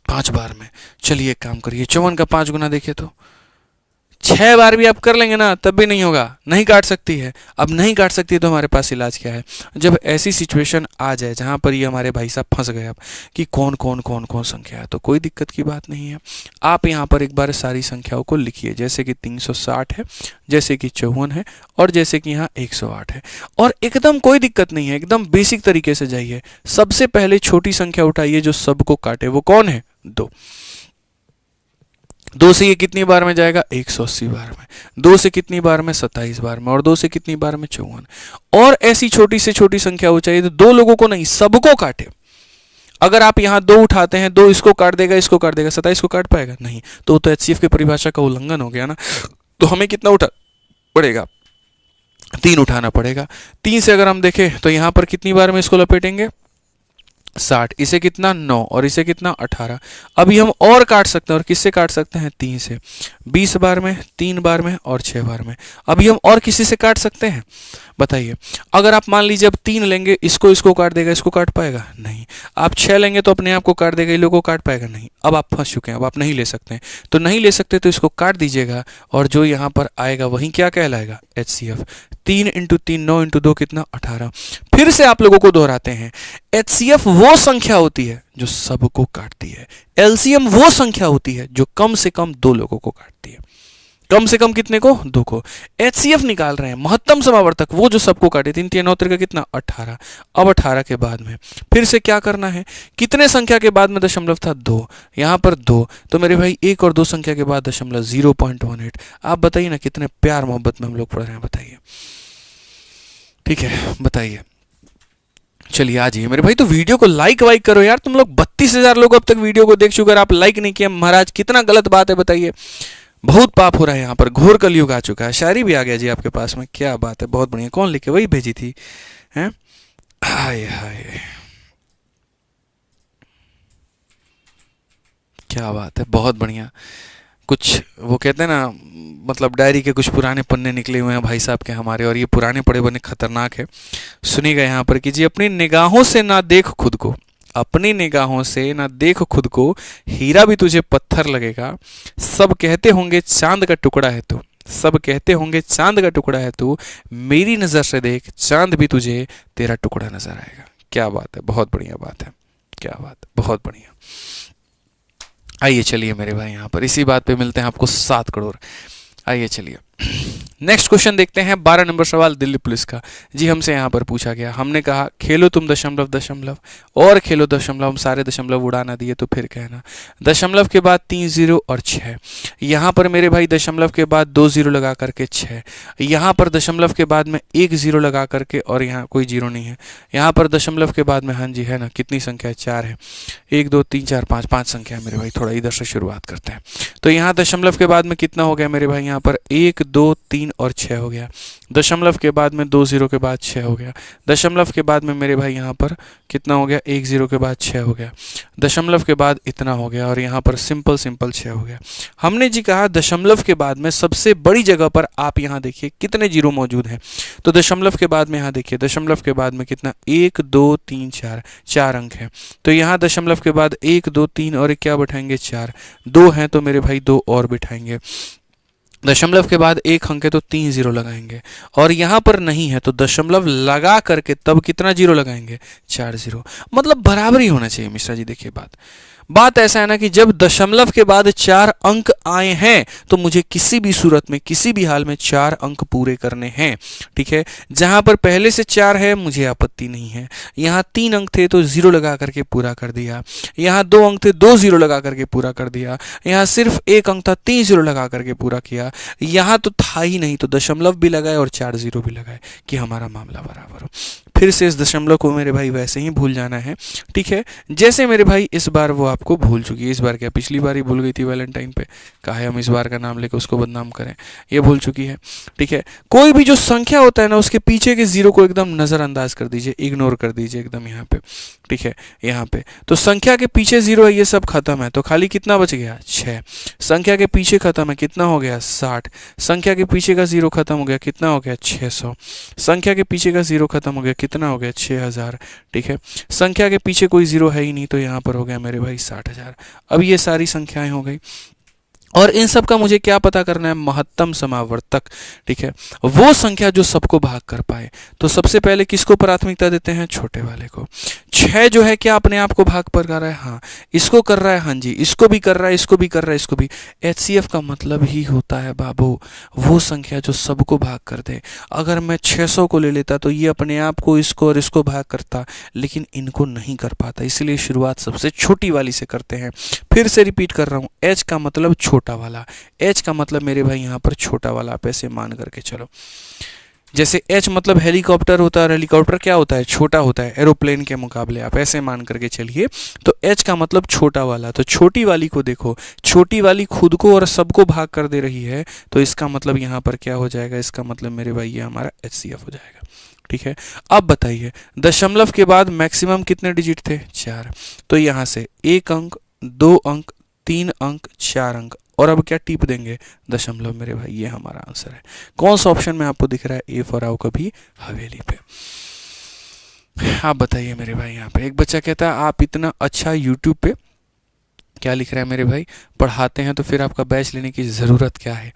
5 बार में। चलिए एक काम करिए, 54 का 5 गुना देखिए तो 6 बार भी आप कर लेंगे ना तब भी नहीं होगा, नहीं काट सकती है। अब नहीं काट सकती है तो हमारे पास इलाज क्या है? जब ऐसी सिचुएशन आ जाए जहां पर ये हमारे भाई साहब फंस गए अब कि कौन कौन कौन कौन संख्या है, तो कोई दिक्कत की बात नहीं है। आप यहाँ पर एक बार सारी संख्याओं को लिखिए, जैसे कि 360 है, जैसे कि 54 है, और जैसे कि यहाँ 108 है। और एकदम कोई दिक्कत नहीं है, एकदम बेसिक तरीके से जाइए। सबसे पहले छोटी संख्या उठाइए जो सबको काटे, वो कौन है? 2। 2 से ये कितनी बार में जाएगा? 180 बार में। 2 से कितनी बार में? 27 बार में। और 2 से कितनी बार में? 54। और ऐसी छोटी से छोटी संख्या हो चाहिए तो 2 लोगों को नहीं, सबको काटे। अगर आप यहाँ 2 उठाते हैं, 2 इसको काट देगा, इसको काट देगा, 27 को काट पाएगा? नहीं। तो एचसीएफ की परिभाषा का उल्लंघन हो गया ना। तो हमें कितना उठा पड़ेगा? 3 उठाना पड़ेगा। 3 से अगर हम देखें तो यहाँ पर कितनी बार में इसको लपेटेंगे? 60। इसे कितना? 9। और इसे कितना? 18। अभी हम और काट सकते हैं, और किससे काट सकते हैं? 3 से। 20 बार में, 3 बार में और 6 बार में। अभी हम और किसी से काट सकते हैं? बताइए। अगर आप मान लीजिए अब 3 लेंगे, इसको काट देगा, इसको काट पाएगा? नहीं। आप 6 लेंगे तो अपने आप को काट देगा, इन लोगों को काट पाएगा? नहीं। अब आप फंस चुके हैं, अब आप नहीं ले सकते हैं। तो नहीं ले सकते तो इसको काट दीजिएगा, और जो यहाँ पर आएगा वही क्या कहलाएगा? एचसीएफ। 3 × 3 9 × 2 कितना? 18। फिर से आप लोगों को दोहराते हैं, एचसीएफ वो संख्या होती है जो सबको काटती है, एलसीएम वो संख्या होती है जो कम से कम 2 लोगों को काटती है। कम से कम कितने को? 2 को। एचसीएफ निकाल रहे हैं, महत्तम समावर्तक वो जो सबको काटे। 3 3 9 का कितना? 18। अब 18 के बाद में फिर से क्या करना है? कितने संख्या के बाद में दशमलव था? 2। यहाँ पर 2, तो मेरे भाई 1 और 2 संख्या के बाद दशमलव 0.18। आप बताइए ना कितने प्यार मोहब्बत में हम लोग पढ़ रहे हैं, बताइए। ठीक है, बताइए। चलिए आ जाइए मेरे भाई, तो वीडियो को लाइक वाइक करो यार। तुम लोग 32,000 लोग अब तक वीडियो को देख चुके, आप लाइक नहीं किया महाराज, कितना गलत बात है बताइए। बहुत पाप हो रहा है यहाँ पर, घोर कलयुग आ चुका है। शायरी भी आ गया जी आपके पास में, क्या बात है, बहुत बढ़िया। कौन लिखे? वही भेजी थी, हैं? हाय हाय, क्या बात है, बहुत बढ़िया। कुछ वो कहते हैं ना, मतलब डायरी के कुछ पुराने पन्ने निकले हुए हैं भाई साहब के हमारे, और ये पुराने पड़े बने खतरनाक है। सुनिएगा यहाँ पर कि जी, अपनी निगाहों से ना देख खुद को, अपनी निगाहों से ना देख खुद को, हीरा भी तुझे पत्थर लगेगा। सब कहते होंगे चांद का टुकड़ा है तू, सब कहते होंगे चांद का टुकड़ा है तू, मेरी नजर से देख चांद भी तुझे तेरा टुकड़ा नजर आएगा। क्या बात है, बहुत बढ़िया बात है, क्या बात, बहुत बढ़िया। आइए चलिए मेरे भाई, यहाँ पर इसी बात पे मिलते हैं आपको 7 करोड़। आइए चलिए नेक्स्ट क्वेश्चन देखते हैं। 12 नंबर सवाल दिल्ली पुलिस का। जी हमसे यहाँ पर पूछा गया, हमने कहा खेलो तुम दशमलव दशमलव और खेलो दशमलव, हम सारे दशमलव उड़ा ना दिए तो फिर कहना। दशमलव के बाद 3 0 और 6, यहाँ पर मेरे भाई दशमलव के बाद 2 0 लगा करके 6, यहाँ पर दशमलव के बाद में 1 0 लगा करके, और यहाँ कोई 0 नहीं है, यहाँ पर दशमलव के बाद में, हाँ जी है ना, कितनी संख्या है, 4 है, 1 2 3 4 5, 5 संख्या है मेरे भाई। थोड़ा इधर से शुरुआत करते हैं। तो यहाँ दशमलव के बाद में कितना हो गया मेरे भाई, यहाँ पर 1 2 3 और 6 हो गया। दशमलव के बाद में 2 0 के बाद 6 हो गया। दशमलव के बाद में मेरे भाई यहाँ पर कितना हो गया, 1 0 के बाद 6 हो गया। दशमलव के बाद इतना हो गया, और यहाँ पर सिंपल 6 हो गया। हमने जी कहा दशमलव के बाद में सबसे बड़ी जगह पर आप यहाँ देखिए कितने जीरो मौजूद हैं। तो दशमलव के बाद में यहाँ देखिए, दशमलव के बाद में कितना, 1 2 3 4, 4 अंक है। तो यहाँ दशमलव के बाद 1 2 3 और क्या बैठाएंगे, 4, 2 हैं तो मेरे भाई 2 और बिठाएंगे। दशमलव के बाद 1 अंक है तो 3 0 लगाएंगे, और यहाँ पर नहीं है तो दशमलव लगा करके तब कितना 0 लगाएंगे, 4 0। मतलब बराबर ही होना चाहिए मिश्रा जी। देखिए बात ऐसा है ना कि जब दशमलव के बाद 4 अंक आए हैं तो मुझे किसी भी सूरत में, किसी भी हाल में 4 अंक पूरे करने हैं। ठीक है, जहां पर पहले से 4 है मुझे आपत्ति नहीं है। यहाँ 3 अंक थे तो 0 लगा करके पूरा कर दिया, यहाँ 2 अंक थे 2 0 लगा करके पूरा कर दिया, यहाँ सिर्फ 1 अंक था 3 0 लगा करके पूरा किया, यहाँ तो था ही नहीं तो दशमलव भी लगाए और 4 0 भी लगाए कि हमारा मामला बराबर हो। फिर से इस दशमलव को मेरे भाई वैसे ही भूल जाना है। ठीक है, जैसे मेरे भाई इस बार वो आपको भूल चुकी है, इस बार क्या पिछली बार ही भूल गई थी वैलेंटाइन पे, कहा है हम इस बार का नाम लेकर उसको बदनाम करें, ये भूल चुकी है। ठीक है, कोई भी जो संख्या होता है ना उसके पीछे के 0 को एकदम नज़रअंदाज कर दीजिए, इग्नोर कर दीजिए एकदम यहाँ पे। ठीक है, यहाँ पे तो संख्या के पीछे 0 है, ये सब खत्म है, तो खाली कितना बच गया, 6। संख्या के पीछे खत्म है, कितना हो गया, 60। संख्या के पीछे का 0 खत्म हो गया, कितना हो गया, 600। संख्या के पीछे का 0 खत्म हो गया, कितना हो गया, 6000। ठीक है, संख्या के पीछे कोई 0 है ही नहीं तो यहाँ पर हो गया मेरे भाई 60,000। अब ये सारी संख्याएं हो गई, और इन सब का मुझे क्या पता करना है, महत्तम समावर्तक। ठीक है, वो संख्या जो सबको भाग कर पाए। तो सबसे पहले किसको प्राथमिकता देते हैं, छोटे वाले को। 6 जो है क्या अपने आप को भाग पर कर रहा है, हाँ। इसको कर रहा है, हाँ जी, इसको भी कर रहा है, इसको भी कर रहा है, इसको भी। HCF का मतलब ही होता है बाबू वो संख्या जो सबको भाग कर दे। अगर मैं 600 को ले लेता तो ये अपने आप को, इसको और इसको भाग करता, लेकिन इनको नहीं कर पाता, इसलिए शुरुआत सबसे छोटी वाली से करते हैं। फिर से रिपीट कर रहा हूँ, H का मतलब छोटा वाला, H का मतलब मेरे भाई यहाँ पर छोटा वाला, आप ऐसे मान करके चलो। जैसे H मतलब हेलीकॉप्टर होता है, और हेलीकॉप्टर क्या होता है, छोटा होता है एरोप्लेन के मुकाबले, आप ऐसे मान करके चलिए। तो H का मतलब छोटा वाला, तो छोटी वाली को देखो, छोटी वाली खुद को और सबको भाग कर दे रही है, तो इसका मतलब यहाँ पर क्या हो जाएगा, इसका मतलब मेरे भाई ये हमारा HCF हो जाएगा। ठीक है, अब बताइए दशमलव के बाद मैक्सिमम कितने डिजिट थे, 4। तो यहाँ से 1 अंक, 2 अंक, 3 अंक, 4 अंक, और अब क्या टिप देंगे, दशमलव मेरे भाई, ये हमारा आंसर है। कौन सा ऑप्शन में आपको दिख रहा है, ए फॉर आओ कभी हवेली पे। आप बताइए मेरे भाई, यहाँ पे एक बच्चा कहता है आप इतना अच्छा यूट्यूब पे, क्या लिख रहा है मेरे भाई, पढ़ाते हैं तो फिर आपका बैच लेने की ज़रूरत क्या है।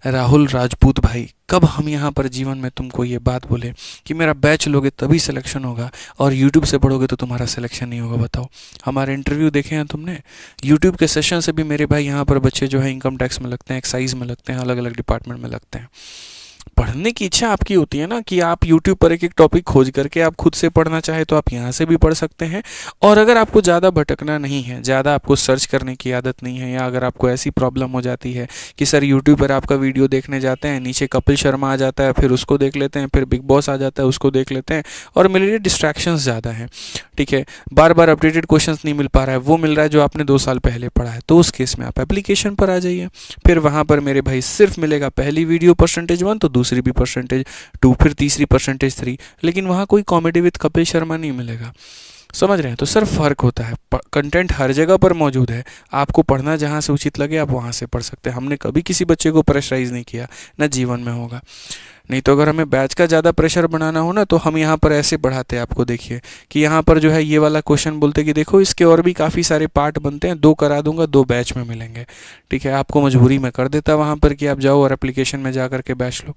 राहुल राजपूत भाई, कब हम यहाँ पर जीवन में तुमको ये बात बोले कि मेरा बैच लोगे तभी सिलेक्शन होगा, और यूट्यूब से पढ़ोगे तो तुम्हारा सिलेक्शन नहीं होगा। बताओ, हमारे इंटरव्यू देखे हैं तुमने, यूट्यूब के सेशन से भी मेरे भाई यहाँ पर बच्चे जो है इनकम टैक्स में लगते हैं, एक्साइज में लगते हैं, अलग अलग डिपार्टमेंट में लगते हैं। पढ़ने की इच्छा आपकी होती है ना कि आप YouTube पर एक एक टॉपिक खोज करके आप खुद से पढ़ना चाहे तो आप यहाँ से भी पढ़ सकते हैं। और अगर आपको ज़्यादा भटकना नहीं है, ज़्यादा आपको सर्च करने की आदत नहीं है, या अगर आपको ऐसी प्रॉब्लम हो जाती है कि सर YouTube पर आपका वीडियो देखने जाते हैं, नीचे कपिल शर्मा आ जाता है, फिर उसको देख लेते हैं, फिर बिग बॉस आ जाता है, उसको देख लेते हैं, और मेरे लिए डिस्ट्रैक्शंस ज़्यादा हैं। ठीक है, बार बार अपडेटेड क्वेश्चन नहीं मिल पा रहा है, वो मिल रहा है जो आपने 2 साल पहले पढ़ा है, तो उस केस में आप एप्लीकेशन पर आ जाइए। फिर वहाँ पर मेरे भाई सिर्फ मिलेगा पहली वीडियो %1 तो दूसरी भी %2, फिर तीसरी %3, लेकिन वहाँ कोई कॉमेडी विद कपिल शर्मा नहीं मिलेगा। समझ रहे हैं? तो सिर्फ फ़र्क होता है, कंटेंट हर जगह पर मौजूद है, आपको पढ़ना जहाँ से उचित लगे आप वहाँ से पढ़ सकते हैं। हमने कभी किसी बच्चे को प्रेशराइज़ नहीं किया, ना जीवन में होगा। नहीं तो अगर हमें बैच का ज़्यादा प्रेशर बनाना हो ना, तो हम यहाँ पर ऐसे पढ़ाते हैं। आपको देखिए कि यहाँ पर जो है ये वाला क्वेश्चन बोलते कि देखो इसके और भी काफ़ी सारे पार्ट बनते हैं, 2 करा दूंगा, 2 बैच में मिलेंगे। ठीक है, आपको मजबूरी में कर देता वहाँ पर कि आप जाओ और एप्लीकेशन में जा करके बैच लो।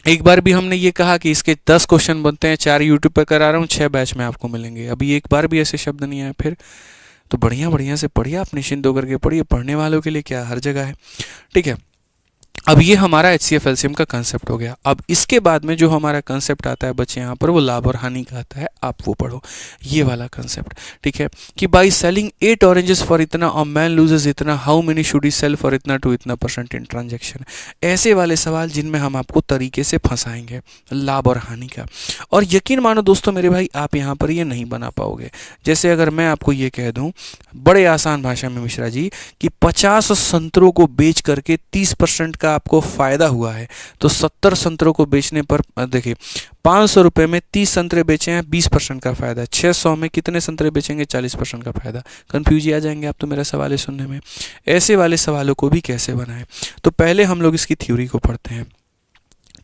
एक बार भी हमने ये कहा कि इसके 10 क्वेश्चन बनते हैं, 4 यूट्यूब पर करा रहा हूँ, 6 बैच में आपको मिलेंगे। अभी एक बार भी ऐसे शब्द नहीं आए। फिर तो बढ़िया बढ़िया से पढ़िए, आप निश्चिंत होकर के पढ़िए, पढ़ने वालों के लिए क्या हर जगह है। ठीक है, अब ये हमारा HCF LCM का कंसेप्ट हो गया। अब इसके बाद में जो हमारा कंसेप्ट आता है बच्चे यहाँ पर, वो लाभ और हानि का आता है, आप वो पढ़ो ये वाला कंसेप्ट। ठीक है, कि बाई सेलिंग 8 ऑरेंजेस फॉर इतना और मैन लूजेस इतना, how many should he sell for इतना टू इतना % इन ट्रांजेक्शन। ऐसे वाले सवाल जिनमें हम आपको तरीके से फंसाएंगे लाभ और हानि का। और यकीन मानो दोस्तों मेरे भाई, आप यहाँ पर ये नहीं बना पाओगे। जैसे अगर मैं आपको ये कह दूँ बड़े आसान भाषा में मिश्रा जी कि 50 संतरों को बेच करके 30% का आपको फायदा हुआ है, तो 70 संतरों को बेचने पर देखिए 500 रुपये में 30 संतरे बेचे हैं, 20% का फायदा। 600 में कितने संतरे बेचेंगे? 40% का फायदा। कंफ्यूज ही आ जाएंगे आप तो मेरा सवाल सुनने में। ऐसे वाले सवालों को भी कैसे बनाएं? तो पहले हम लोग इसकी थ्योरी को पढ़ते हैं।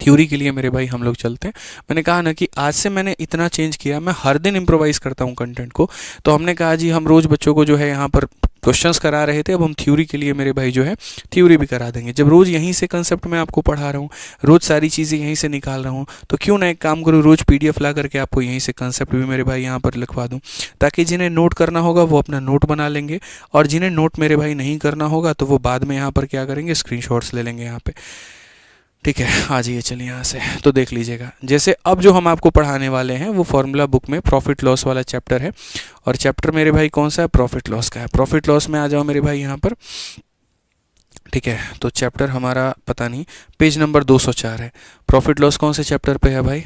थ्योरी के लिए मेरे भाई हम लोग चलते हैं। मैंने कहा ना कि आज से मैंने इतना चेंज किया, मैं हर दिन इम्प्रोवाइज़ करता हूँ कंटेंट को। तो हमने कहा जी हम रोज़ बच्चों को जो है यहाँ पर क्वेश्चंस करा रहे थे, अब हम थ्योरी के लिए मेरे भाई जो है थ्योरी भी करा देंगे। जब रोज़ यहीं से कंसेप्ट मैं आपको पढ़ा रहा हूँ, रोज़ सारी चीज़ें यहीं से निकाल रहा हूँ, तो क्यों ना एक काम करूँ, रोज़ PDF ला करके आपको यहीं से कंसेप्ट भी मेरे भाई यहाँ पर लिखवा दूँ, ताकि जिन्हें नोट करना होगा वो अपना नोट बना लेंगे, और जिन्हें नोट मेरे भाई नहीं करना होगा तो वो बाद में यहाँ पर क्या करेंगे, स्क्रीनशॉट्स ले लेंगे यहाँ पे। ठीक है, आ जाइए चलिए यहाँ से तो देख लीजिएगा। जैसे अब जो हम आपको पढ़ाने वाले हैं वो फॉर्मूला बुक में प्रॉफिट लॉस वाला चैप्टर है, और चैप्टर मेरे भाई कौन सा है? प्रॉफिट लॉस का है। प्रॉफिट लॉस में आ जाओ मेरे भाई यहाँ पर। ठीक है, तो चैप्टर हमारा पता नहीं, पेज नंबर 204 है। प्रॉफिट लॉस कौन से चैप्टर पे है भाई?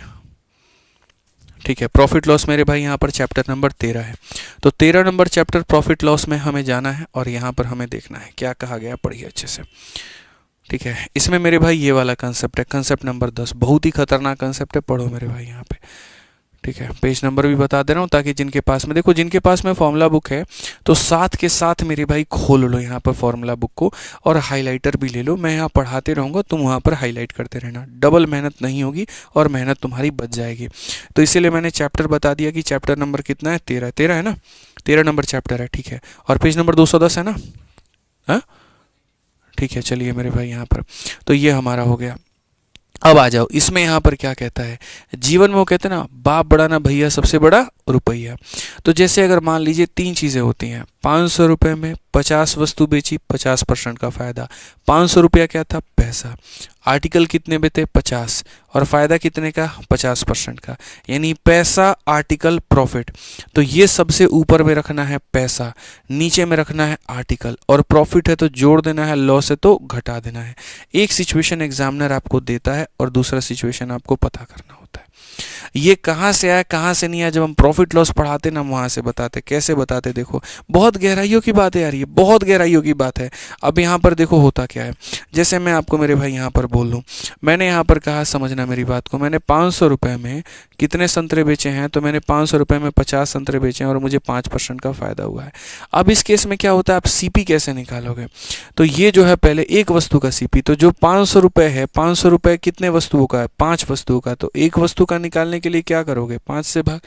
ठीक है, प्रॉफिट लॉस मेरे भाई यहाँ पर चैप्टर नंबर 13 है। तो 13 नंबर चैप्टर प्रॉफिट लॉस में हमें जाना है, और यहाँ पर हमें देखना है क्या कहा गया, पढ़िए अच्छे से। ठीक है, इसमें मेरे भाई ये वाला कंसेप्ट है, कंसेप्ट नंबर 10। बहुत ही खतरनाक कंसेप्ट है, पढ़ो मेरे भाई यहाँ पे। ठीक है, पेज नंबर भी बता दे रहा हूँ ताकि जिनके पास में, देखो जिनके पास में फॉर्मूला बुक है तो साथ के साथ मेरे भाई खोल लो यहाँ पर फॉर्मूला बुक को, और हाईलाइटर भी ले लो। मैं यहाँ पढ़ाते रहूँगा, तुम वहाँ पर हाईलाइट करते रहना, डबल मेहनत नहीं होगी और मेहनत तुम्हारी बच जाएगी। तो इसीलिए मैंने चैप्टर बता दिया कि चैप्टर नंबर कितना है, 13। 13 है ना, 13 नंबर चैप्टर है। ठीक है, और पेज नंबर 210 है ना। हाँ ठीक है, चलिए मेरे भाई यहाँ पर, तो ये हमारा हो गया। अब आ जाओ इसमें, यहाँ पर क्या कहता है, जीवन में वो कहते हैं ना, बाप बड़ा ना भैया, सबसे बड़ा रुपया। तो जैसे अगर मान लीजिए 3 चीज़ें होती हैं, 500 रुपये में 50 वस्तु बेची, 50% का फ़ायदा। 500 रुपया क्या था? पैसा। आर्टिकल कितने में थे? 50, और फ़ायदा कितने का? 50% का, यानी पैसा, आर्टिकल, प्रॉफिट। तो ये सबसे ऊपर में रखना है पैसा, नीचे में रखना है आर्टिकल, और प्रॉफिट है तो जोड़ देना है, लॉस है तो घटा देना है। एक सिचुएशन एग्जामिनर आपको देता है और दूसरा सिचुएशन आपको पता करना होता है। ये कहाँ से आया कहाँ से नहीं आया, जब हम प्रॉफिट लॉस पढ़ाते ना वहाँ से बताते। कैसे बताते? देखो बहुत गहराइयों की बात है यार, ये बहुत गहराइयों की बात है। अब यहाँ पर देखो होता क्या है, जैसे मैं आपको मेरे भाई यहाँ पर बोल दूँ, मैंने यहाँ पर कहा, समझना मेरी बात को, मैंने 500 रुपये में कितने संतरे बेचे हैं, तो मैंने 500 रुपये में 50 संतरे बेचे हैं और मुझे 5% का फ़ायदा हुआ है। अब इस केस में क्या होता है, आप CP कैसे निकालोगे? तो ये जो है पहले एक वस्तु का CP, तो जो 500 रुपये है, 500 रुपये कितने वस्तुओं का है? 5 वस्तुओं का। तो एक वस्तु का निकालने के लिए क्या करोगे? 5 से भाग,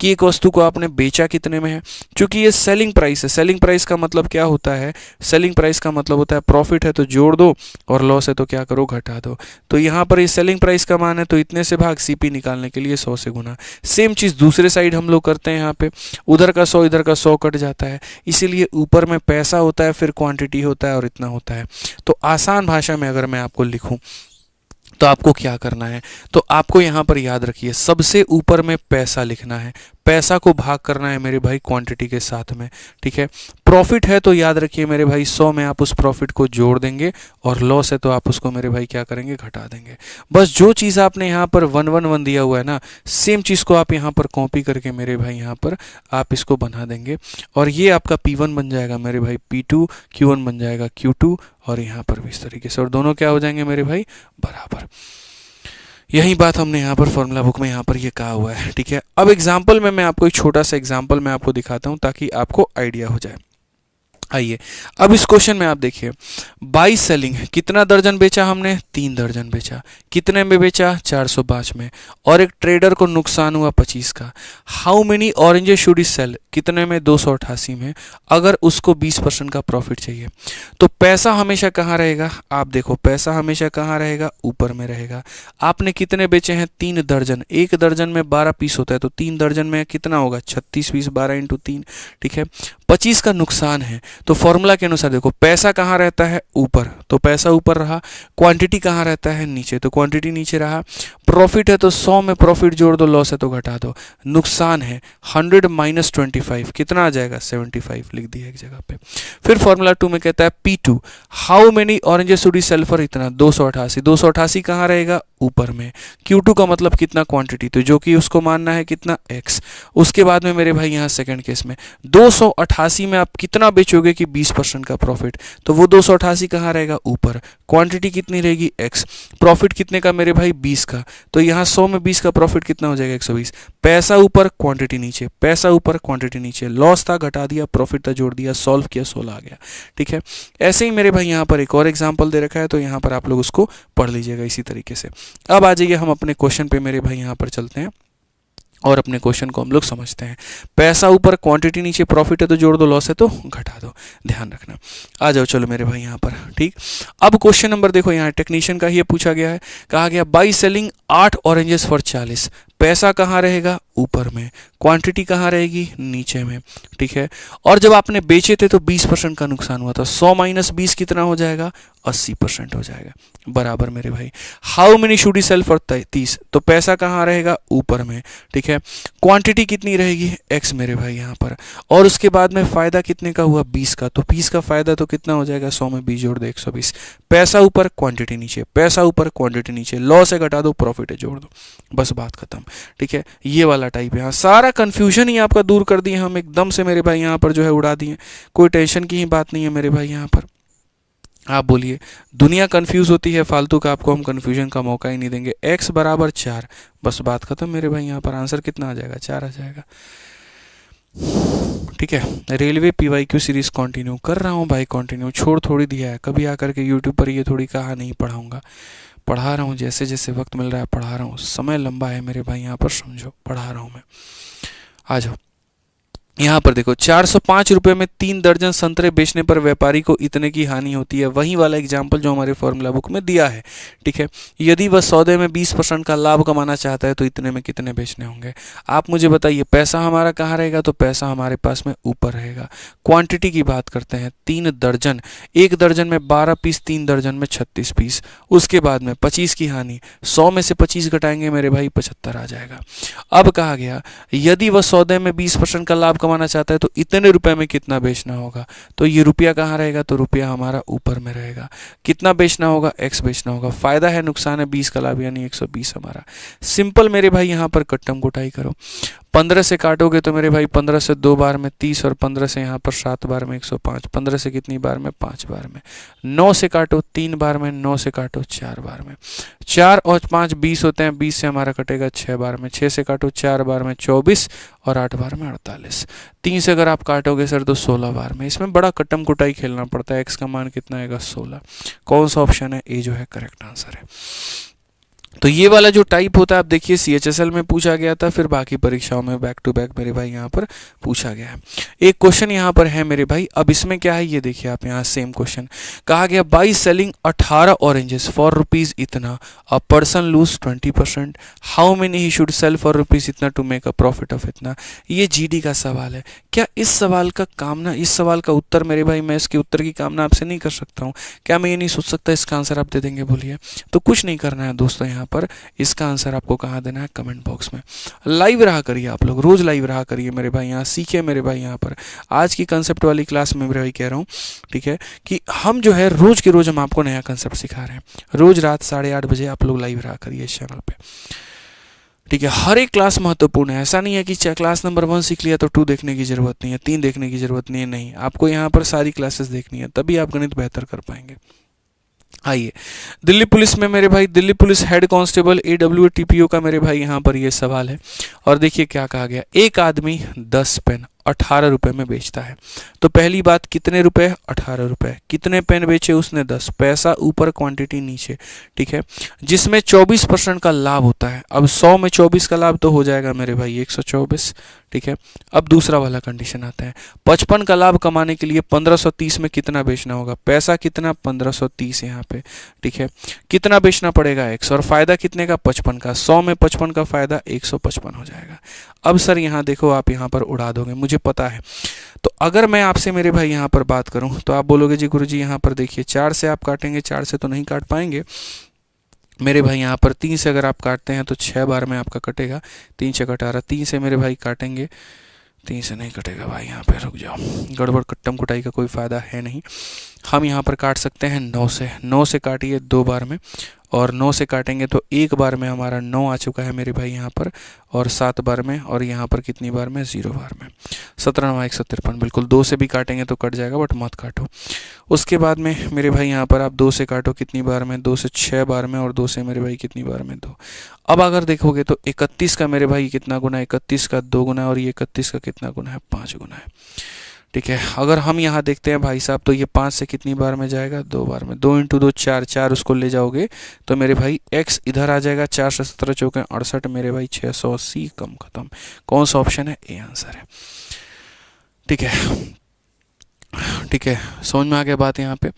कि एक वस्तु को आपने बेचा कितने में है। चूंकि ये सेलिंग प्राइस है, सेलिंग प्राइस का मतलब क्या होता है? सेलिंग प्राइस का मतलब होता है प्रॉफिट है तो जोड़ दो, और लॉस है तो क्या करो? घटा दो। तो यहाँ पर ये सेलिंग प्राइस का मान है, तो इतने से भाग, CP निकालने के लिए 100 से गुना। सेम चीज़ दूसरे साइड हम लोग करते हैं, यहाँ पे उधर का 100 इधर का 100 कट जाता है, इसीलिए ऊपर में पैसा होता है, फिर क्वांटिटी होता है, और इतना होता है। तो आसान भाषा में अगर मैं आपको लिखूं तो आपको क्या करना है, तो आपको यहाँ पर याद रखिए, सबसे ऊपर में पैसा लिखना है, पैसा को भाग करना है मेरे भाई क्वांटिटी के साथ में। ठीक है, प्रॉफिट है तो याद रखिए मेरे भाई 100 में आप उस प्रॉफिट को जोड़ देंगे, और लॉस है तो आप उसको मेरे भाई क्या करेंगे? घटा देंगे। बस जो चीज़ आपने यहाँ पर 111 दिया हुआ है ना, सेम चीज़ को आप यहाँ पर कॉपी करके मेरे भाई यहाँ पर आप इसको बना देंगे, और ये आपका P1 बन जाएगा मेरे भाई P2, Q1 बन जाएगा Q2, और यहाँ पर भी इस तरीके से, और दोनों क्या हो जाएंगे मेरे भाई? बराबर। यही बात हमने यहाँ पर फॉर्मूला बुक में यहाँ पर ये कहा हुआ है, ठीक है। अब एग्जाम्पल में मैं आपको एक छोटा सा एग्जाम्पल मैं आपको दिखाता हूँ ताकि आपको आइडिया हो जाए। आइए अब इस क्वेश्चन में आप देखिए, बाई सेलिंग कितना दर्जन बेचा हमने, 3 दर्जन बेचा, कितने में बेचा, 405 में, और एक ट्रेडर को नुकसान हुआ 25 का। How many oranges should he sell, कितने में, 288 में, अगर उसको 20% का प्रॉफिट चाहिए। तो पैसा हमेशा कहाँ रहेगा, आप देखो पैसा हमेशा कहाँ रहेगा, ऊपर में रहेगा। आपने कितने बेचे हैं, 3 दर्जन, एक दर्जन में 12 पीस होता है, तो 3 दर्जन में कितना होगा, 36 पीस, 12 × 3, ठीक है। 25 का नुकसान है, तो फॉर्मूला के अनुसार देखो पैसा कहाँ रहता है, ऊपर, तो पैसा ऊपर रहा। क्वांटिटी कहाँ रहता है, नीचे, तो क्वांटिटी नीचे रहा। प्रॉफिट है तो 100 में प्रॉफिट जोड़ दो, लॉस है तो घटा दो। नुकसान है 100 - 25 कितना आ जाएगा, 75 लिख दिया एक जगह पे। फिर फॉर्मूला 2 में कहता है P2 how many oranges should he sell for, इतना 288, 288 कहाँ रहेगा, ऊपर में। Q2 का मतलब कितना, क्वांटिटी, तो जो कि उसको मानना है कितना, X। उसके बाद में मेरे भाई यहाँ सेकंड केस में 288 में आप कितना बेचोगे कि 20% का प्रॉफिट, तो वो 288 कहाँ रहेगा, ऊपर। क्वांटिटी कितनी रहेगी, X। प्रॉफिट कितने का मेरे भाई, 20 का, तो यहाँ 100 में 20 का प्रॉफिट कितना हो जाएगा, 120। पैसा ऊपर, क्वांटिटी नीचे, पैसा ऊपर, क्वांटिटी नीचे, लॉस था घटा दिया, प्रॉफिट था जोड़ दिया, सॉल्व किया, 16 आ गया, ठीक है। ऐसे ही मेरे भाई यहाँ पर एक और एग्जाम्पल दे रखा है, तो यहाँ पर आप लोग उसको पढ़ लीजिएगा इसी तरीके से। अब आ जाइए हम अपने क्वेश्चन पे मेरे भाई यहाँ पर चलते हैं और अपने क्वेश्चन को हम लोग समझते हैं। पैसा ऊपर, क्वांटिटी नीचे, प्रॉफिट है तो जोड़ दो, लॉस है तो घटा दो, ध्यान रखना। आ जाओ चलो मेरे भाई यहाँ पर, ठीक। अब क्वेश्चन नंबर देखो, यहाँ टेक्नीशियन का ही पूछा गया है, कहा गया बाई सेलिंग 8 ऑरेंजेस फॉर 40। पैसा कहाँ रहेगा, ऊपर में, क्वांटिटी कहाँ रहेगी, नीचे में, ठीक है। और जब आपने बेचे थे तो 20% का नुकसान हुआ था, 100 - 20 कितना हो जाएगा, 80% हो जाएगा, बराबर मेरे भाई। How many should he sell for 30, तो पैसा कहाँ रहेगा, ऊपर में, ठीक है। क्वांटिटी कितनी रहेगी, X मेरे भाई यहाँ पर, और उसके बाद में फायदा कितने का हुआ, 20 का, तो 20 का फायदा तो कितना हो जाएगा, 100 में 20 जोड़ दो, 120। पैसा ऊपर, क्वांटिटी नीचे, पैसा ऊपर, क्वांटिटी नीचे, लॉस है घटा दो, प्रॉफिट है जोड़ दो, बस बात खत्म, ठीक है। ये वाला टाइप है, हाँ सारा कंफ्यूजन ही आपका दूर कर दिए हम एकदम से मेरे भाई यहाँ पर जो है उड़ा दिए, कोई टेंशन की ही बात नहीं है मेरे भाई यहाँ पर। आप बोलिए, दुनिया कंफ्यूज होती है फालतू का, आपको हम कंफ्यूजन का मौका ही नहीं देंगे। X बराबर 4, बस बात खत्म मेरे भाई। यहाँ पर आंसर कितना आ जाएगा, 4 आ जाएगा, ठीक है। रेलवे PYQ सीरीज कंटिन्यू कर रहा हूँ भाई, कंटिन्यू छोड़ थोड़ी दिया है, कभी आकर के यूट्यूब पर ये थोड़ी कहा नहीं पढ़ाऊंगा, पढ़ा रहा हूँ, जैसे जैसे वक्त मिल रहा है पढ़ा रहा हूँ, समय लंबा है मेरे भाई यहाँ पर, समझो पढ़ा रहा हूँ मैं। आ जाओ यहाँ पर देखो, 405 रुपये में 3 दर्जन संतरे बेचने पर व्यापारी को इतने की हानि होती है, वही वाला एग्जाम्पल जो हमारे फॉर्मूला बुक में दिया है, ठीक है। यदि वह सौदे में 20% का लाभ कमाना चाहता है तो इतने में कितने बेचने होंगे। आप मुझे बताइए, पैसा हमारा कहाँ रहेगा, तो पैसा हमारे पास में ऊपर रहेगा। क्वांटिटी की बात करते हैं, 3 दर्जन, एक दर्जन में 12 पीस, 3 दर्जन में 36 पीस। उसके बाद में 25 की हानि, 100 में से 25 घटाएंगे मेरे भाई, 75 आ जाएगा। अब कहा गया यदि वह सौदे में 20% का लाभ कमाना चाहता है तो इतने रुपए में कितना बेचना होगा, तो ये रुपया कहाँ रहेगा, तो रुपया हमारा ऊपर में रहेगा। कितना बेचना होगा, X बेचना होगा। फायदा है, नुकसान है, 20 का लाभ यानी 120 हमारा। सिंपल मेरे भाई यहाँ पर कट्टम कुटाई करो, 15 से काटोगे तो मेरे भाई 15 से 2 बार में 30, और 15 से यहाँ पर 7 बार में 105, 15 से कितनी बार में, 5 बार में। 9 से काटो 3 बार में, 9 से काटो 4 बार में, 4 और 5 20 होते हैं, 20 से हमारा कटेगा 6 बार में, 6 से काटो 4 बार में 24, और 8 बार में 48। 3 से अगर आप काटोगे सर तो 16 बार में। इसमें बड़ा कट्टम कुटाई खेलना पड़ता है। X का मान कितना आएगा, 16। कौन सा ऑप्शन है, ए जो है करेक्ट आंसर है। तो ये वाला जो टाइप होता है, आप देखिए CHSL में पूछा गया था, फिर बाकी परीक्षाओं में बैक टू बैक मेरे भाई यहाँ पर पूछा गया है। एक क्वेश्चन यहाँ पर है मेरे भाई, अब इसमें क्या है ये देखिए आप, यहाँ सेम क्वेश्चन कहा गया by selling 18 oranges for rupees इतना, a person lose 20%, how many he should sell for rupees इतना to make a profit of इतना। ये GD का सवाल है। क्या इस सवाल का कामना, इस सवाल का उत्तर मेरे भाई, मैं इसके उत्तर की कामना आपसे नहीं कर सकता हूँ? क्या मैं ये नहीं सोच सकता इसका आंसर आप दे देंगे? बोलिए। तो कुछ नहीं करना है दोस्तों, यहाँ पर इसका आंसर आपको कहाँ देना है, कमेंट बॉक्स में। लाइव रहा करिए आप लोग, रोज लाइव रहा करिए मेरे भाई, यहाँ सीखे मेरे भाई। यहाँ पर आज की कंसेप्ट वाली क्लास में मेरे भाई कह रहा हूँ, ठीक है, कि हम जो है रोज के रोज हम आपको नया कंसेप्ट सिखा रहे हैं। रोज रात 8:30 बजे आप लोग लाइव रहा करिए इस चैनल पे, ठीक है। हर एक क्लास महत्वपूर्ण है। ऐसा नहीं है कि क्लास नंबर 1 सीख लिया तो 2 देखने की जरूरत नहीं है, 3 देखने की जरूरत नहीं है। नहीं, आपको यहाँ पर सारी क्लासेस देखनी है, तभी आप गणित बेहतर कर पाएंगे। आइए, दिल्ली पुलिस में मेरे भाई, Delhi police head constable AWTPO का मेरे भाई यहाँ पर ये सवाल है। और देखिए क्या कहा गया, एक आदमी 10 पेन 18 रुपए में बेचता है। तो पहली बात, कितने रुपए? 18 रुपए। कितने पेन बेचे उसने? 10। पैसा ऊपर, क्वांटिटी नीचे, ठीक है। जिसमें 24% का लाभ होता है। अब 100 में 24 का लाभ तो हो जाएगा मेरे भाई 124, ठीक है। अब दूसरा वाला कंडीशन आता है, 55 का लाभ कमाने के लिए 1530 में कितना बेचना होगा? पैसा कितना? 1530 यहाँ पे, ठीक है। कितना बेचना पड़ेगा? 100। और फायदा कितने का? 55 का। 100 में 55 का फायदा 155 हो जाएगा। अब सर यहाँ देखो, आप यहाँ पर उड़ा दोगे, मुझे पता है। तो अगर मैं आपसे मेरे भाई यहाँ पर बात करूँ तो आप बोलोगे जी गुरुजी यहाँ पर देखिए 4 से आप काटेंगे, 4 से तो नहीं काट पाएंगे मेरे भाई। यहाँ पर 3 से अगर आप काटते हैं तो 6 बार में आपका कटेगा। 3 से कटा रहा, 3 से मेरे भाई काटेंगे, 3 से नहीं कटेगा भाई, यहाँ पे रुक जाओ, गड़बड़ कट्टम कुटाई का कोई फ़ायदा है नहीं। हम यहाँ पर काट सकते हैं 9 से। 9 से काटिए 2 बार में, और 9 से काटेंगे तो 1 बार में हमारा 9 आ चुका है मेरे भाई यहाँ पर, और 7 बार में, और यहाँ पर कितनी बार में? 0 बार में। 17 9 153, बिल्कुल। 2 से भी काटेंगे तो कट जाएगा, बट मत काटो। उसके बाद में मेरे भाई यहाँ पर आप 2 से काटो, कितनी बार में? 2 से 6 बार में, और 2 से मेरे भाई कितनी बार में? 2। अब अगर देखोगे तो 31 का मेरे भाई कितना गुना है? 31 का 2 गुना है, और ये 31 का कितना गुना है? 5 गुना है, ठीक है। अगर हम यहाँ देखते हैं भाई साहब, तो ये 5 से कितनी बार में जाएगा? 2 बार में। 2 × 2 4, 4 उसको ले जाओगे तो मेरे भाई x इधर आ जाएगा। 4 से 17 चौके 68 मेरे भाई 680, कम खत्म। कौन सा ऑप्शन है? ए आंसर है, ठीक है, ठीक है। समझ में आ गया बात यहाँ पे।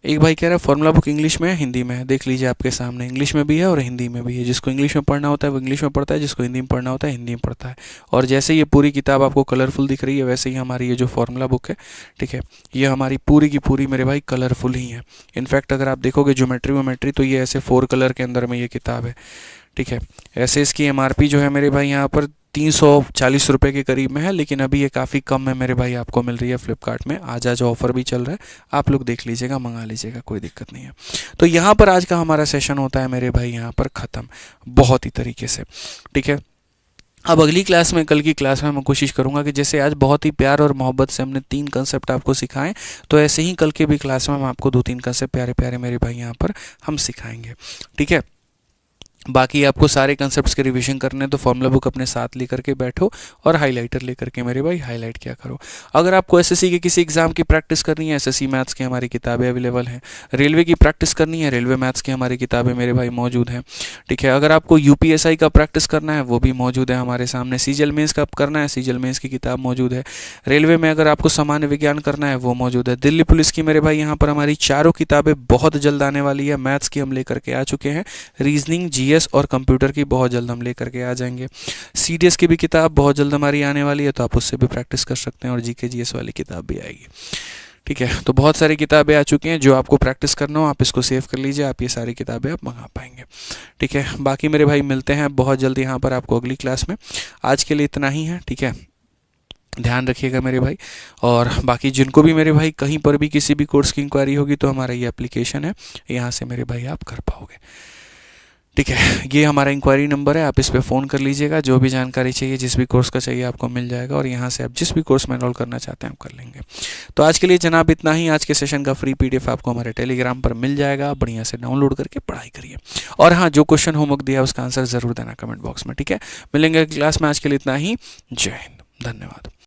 एक भाई कह रहा है फॉर्मूला बुक इंग्लिश में है, हिंदी में है? देख लीजिए आपके सामने, इंग्लिश में भी है और हिंदी में भी है। जिसको इंग्लिश में पढ़ना होता है वो इंग्लिश में पढ़ता है, जिसको हिंदी में पढ़ना होता है हिंदी में पढ़ता है। और जैसे ये पूरी किताब आपको कलरफुल दिख रही है, वैसे ही हमारी ये जो फॉर्मूला बुक है, ठीक है, ये हमारी पूरी की पूरी मेरे भाई कलरफुल ही है। इनफैक्ट अगर आप देखोगे ज्योमेट्री वोमेट्री, तो ये ऐसे 4 कलर के अंदर में ये किताब है, ठीक है। ऐसे इसकी MRP जो है मेरे भाई यहाँ पर 340 रुपये के करीब में है, लेकिन अभी ये काफ़ी कम में मेरे भाई आपको मिल रही है फ्लिपकार्ट में। आज ऑफर भी चल रहा है, आप लोग देख लीजिएगा, मंगा लीजिएगा, कोई दिक्कत नहीं है। तो यहाँ पर आज का हमारा सेशन होता है मेरे भाई यहाँ पर ख़त्म, बहुत ही तरीके से, ठीक है। अब अगली क्लास में, कल की क्लास में मैं कोशिश करूंगा कि जैसे आज बहुत ही प्यार और मोहब्बत से हमने 3 कंसेप्ट आपको सिखाएं, तो ऐसे ही कल के भी क्लास में हम आपको 2-3 कंसेप्ट प्यारे प्यारे मेरे भाई यहाँ पर हम सिखाएंगे, ठीक है। बाकी आपको सारे कंसेप्ट्स के रिवीजन करने हैं तो फॉर्मूला बुक अपने साथ लेकर के बैठो और हाइलाइटर लेकर के मेरे भाई हाईलाइट किया करो। अगर आपको एसएससी के किसी एग्जाम की प्रैक्टिस करनी है, एसएससी मैथ्स की हमारी किताबें अवेलेबल हैं। रेलवे की प्रैक्टिस करनी है, रेलवे मैथ्स की हमारी किताबें मेरे भाई मौजूद हैं, ठीक है। अगर आपको यूपीएसआई का प्रैक्टिस करना है वो भी मौजूद है हमारे सामने। सीजीएल मेंस का करना है, सीजीएल मेंस की किताब मौजूद है। रेलवे में अगर आपको सामान्य विज्ञान करना है वो मौजूद है। दिल्ली पुलिस की मेरे भाई यहाँ पर हमारी चारों किताबें बहुत जल्द आने वाली है। मैथ्स की हम लेकर के आ चुके हैं, रीजनिंग, जीएस और कंप्यूटर की बहुत जल्द हम लेकर के आ जाएंगे। सीडीएस की भी किताब बहुत जल्द हमारी आने वाली है, तो आप उससे भी प्रैक्टिस कर सकते हैं, और जीके जीएस वाली किताब भी आएगी, ठीक है। तो बहुत सारी किताबें आ चुकी हैं, जो आपको प्रैक्टिस करना हो आप इसको सेव कर लीजिए, आप ये सारी किताबें आप मंगा पाएंगे, ठीक है। बाकी मेरे भाई मिलते हैं बहुत जल्द यहाँ पर आपको अगली क्लास में। आज के लिए इतना ही है, ठीक है। ध्यान रखिएगा मेरे भाई। और बाकी जिनको भी मेरे भाई कहीं पर भी किसी भी कोर्स की इंक्वायरी होगी तो हमारा ये एप्लीकेशन है, यहाँ से मेरे भाई आप कर पाओगे, ठीक है। ये हमारा इंक्वायरी नंबर है, आप इस पर फ़ोन कर लीजिएगा। जो भी जानकारी चाहिए, जिस भी कोर्स का चाहिए आपको मिल जाएगा, और यहाँ से आप जिस भी कोर्स में एनरोल करना चाहते हैं आप कर लेंगे। तो आज के लिए जनाब इतना ही। आज के सेशन का फ्री PDF आपको हमारे टेलीग्राम पर मिल जाएगा, बढ़िया से डाउनलोड करके पढ़ाई करिए। और हाँ, जो क्वेश्चन होमवर्क दिया है उसका आंसर ज़रूर देना कमेंट बॉक्स में, ठीक है। मिलेंगे क्लास में, आज के लिए इतना ही। जय हिंद, धन्यवाद।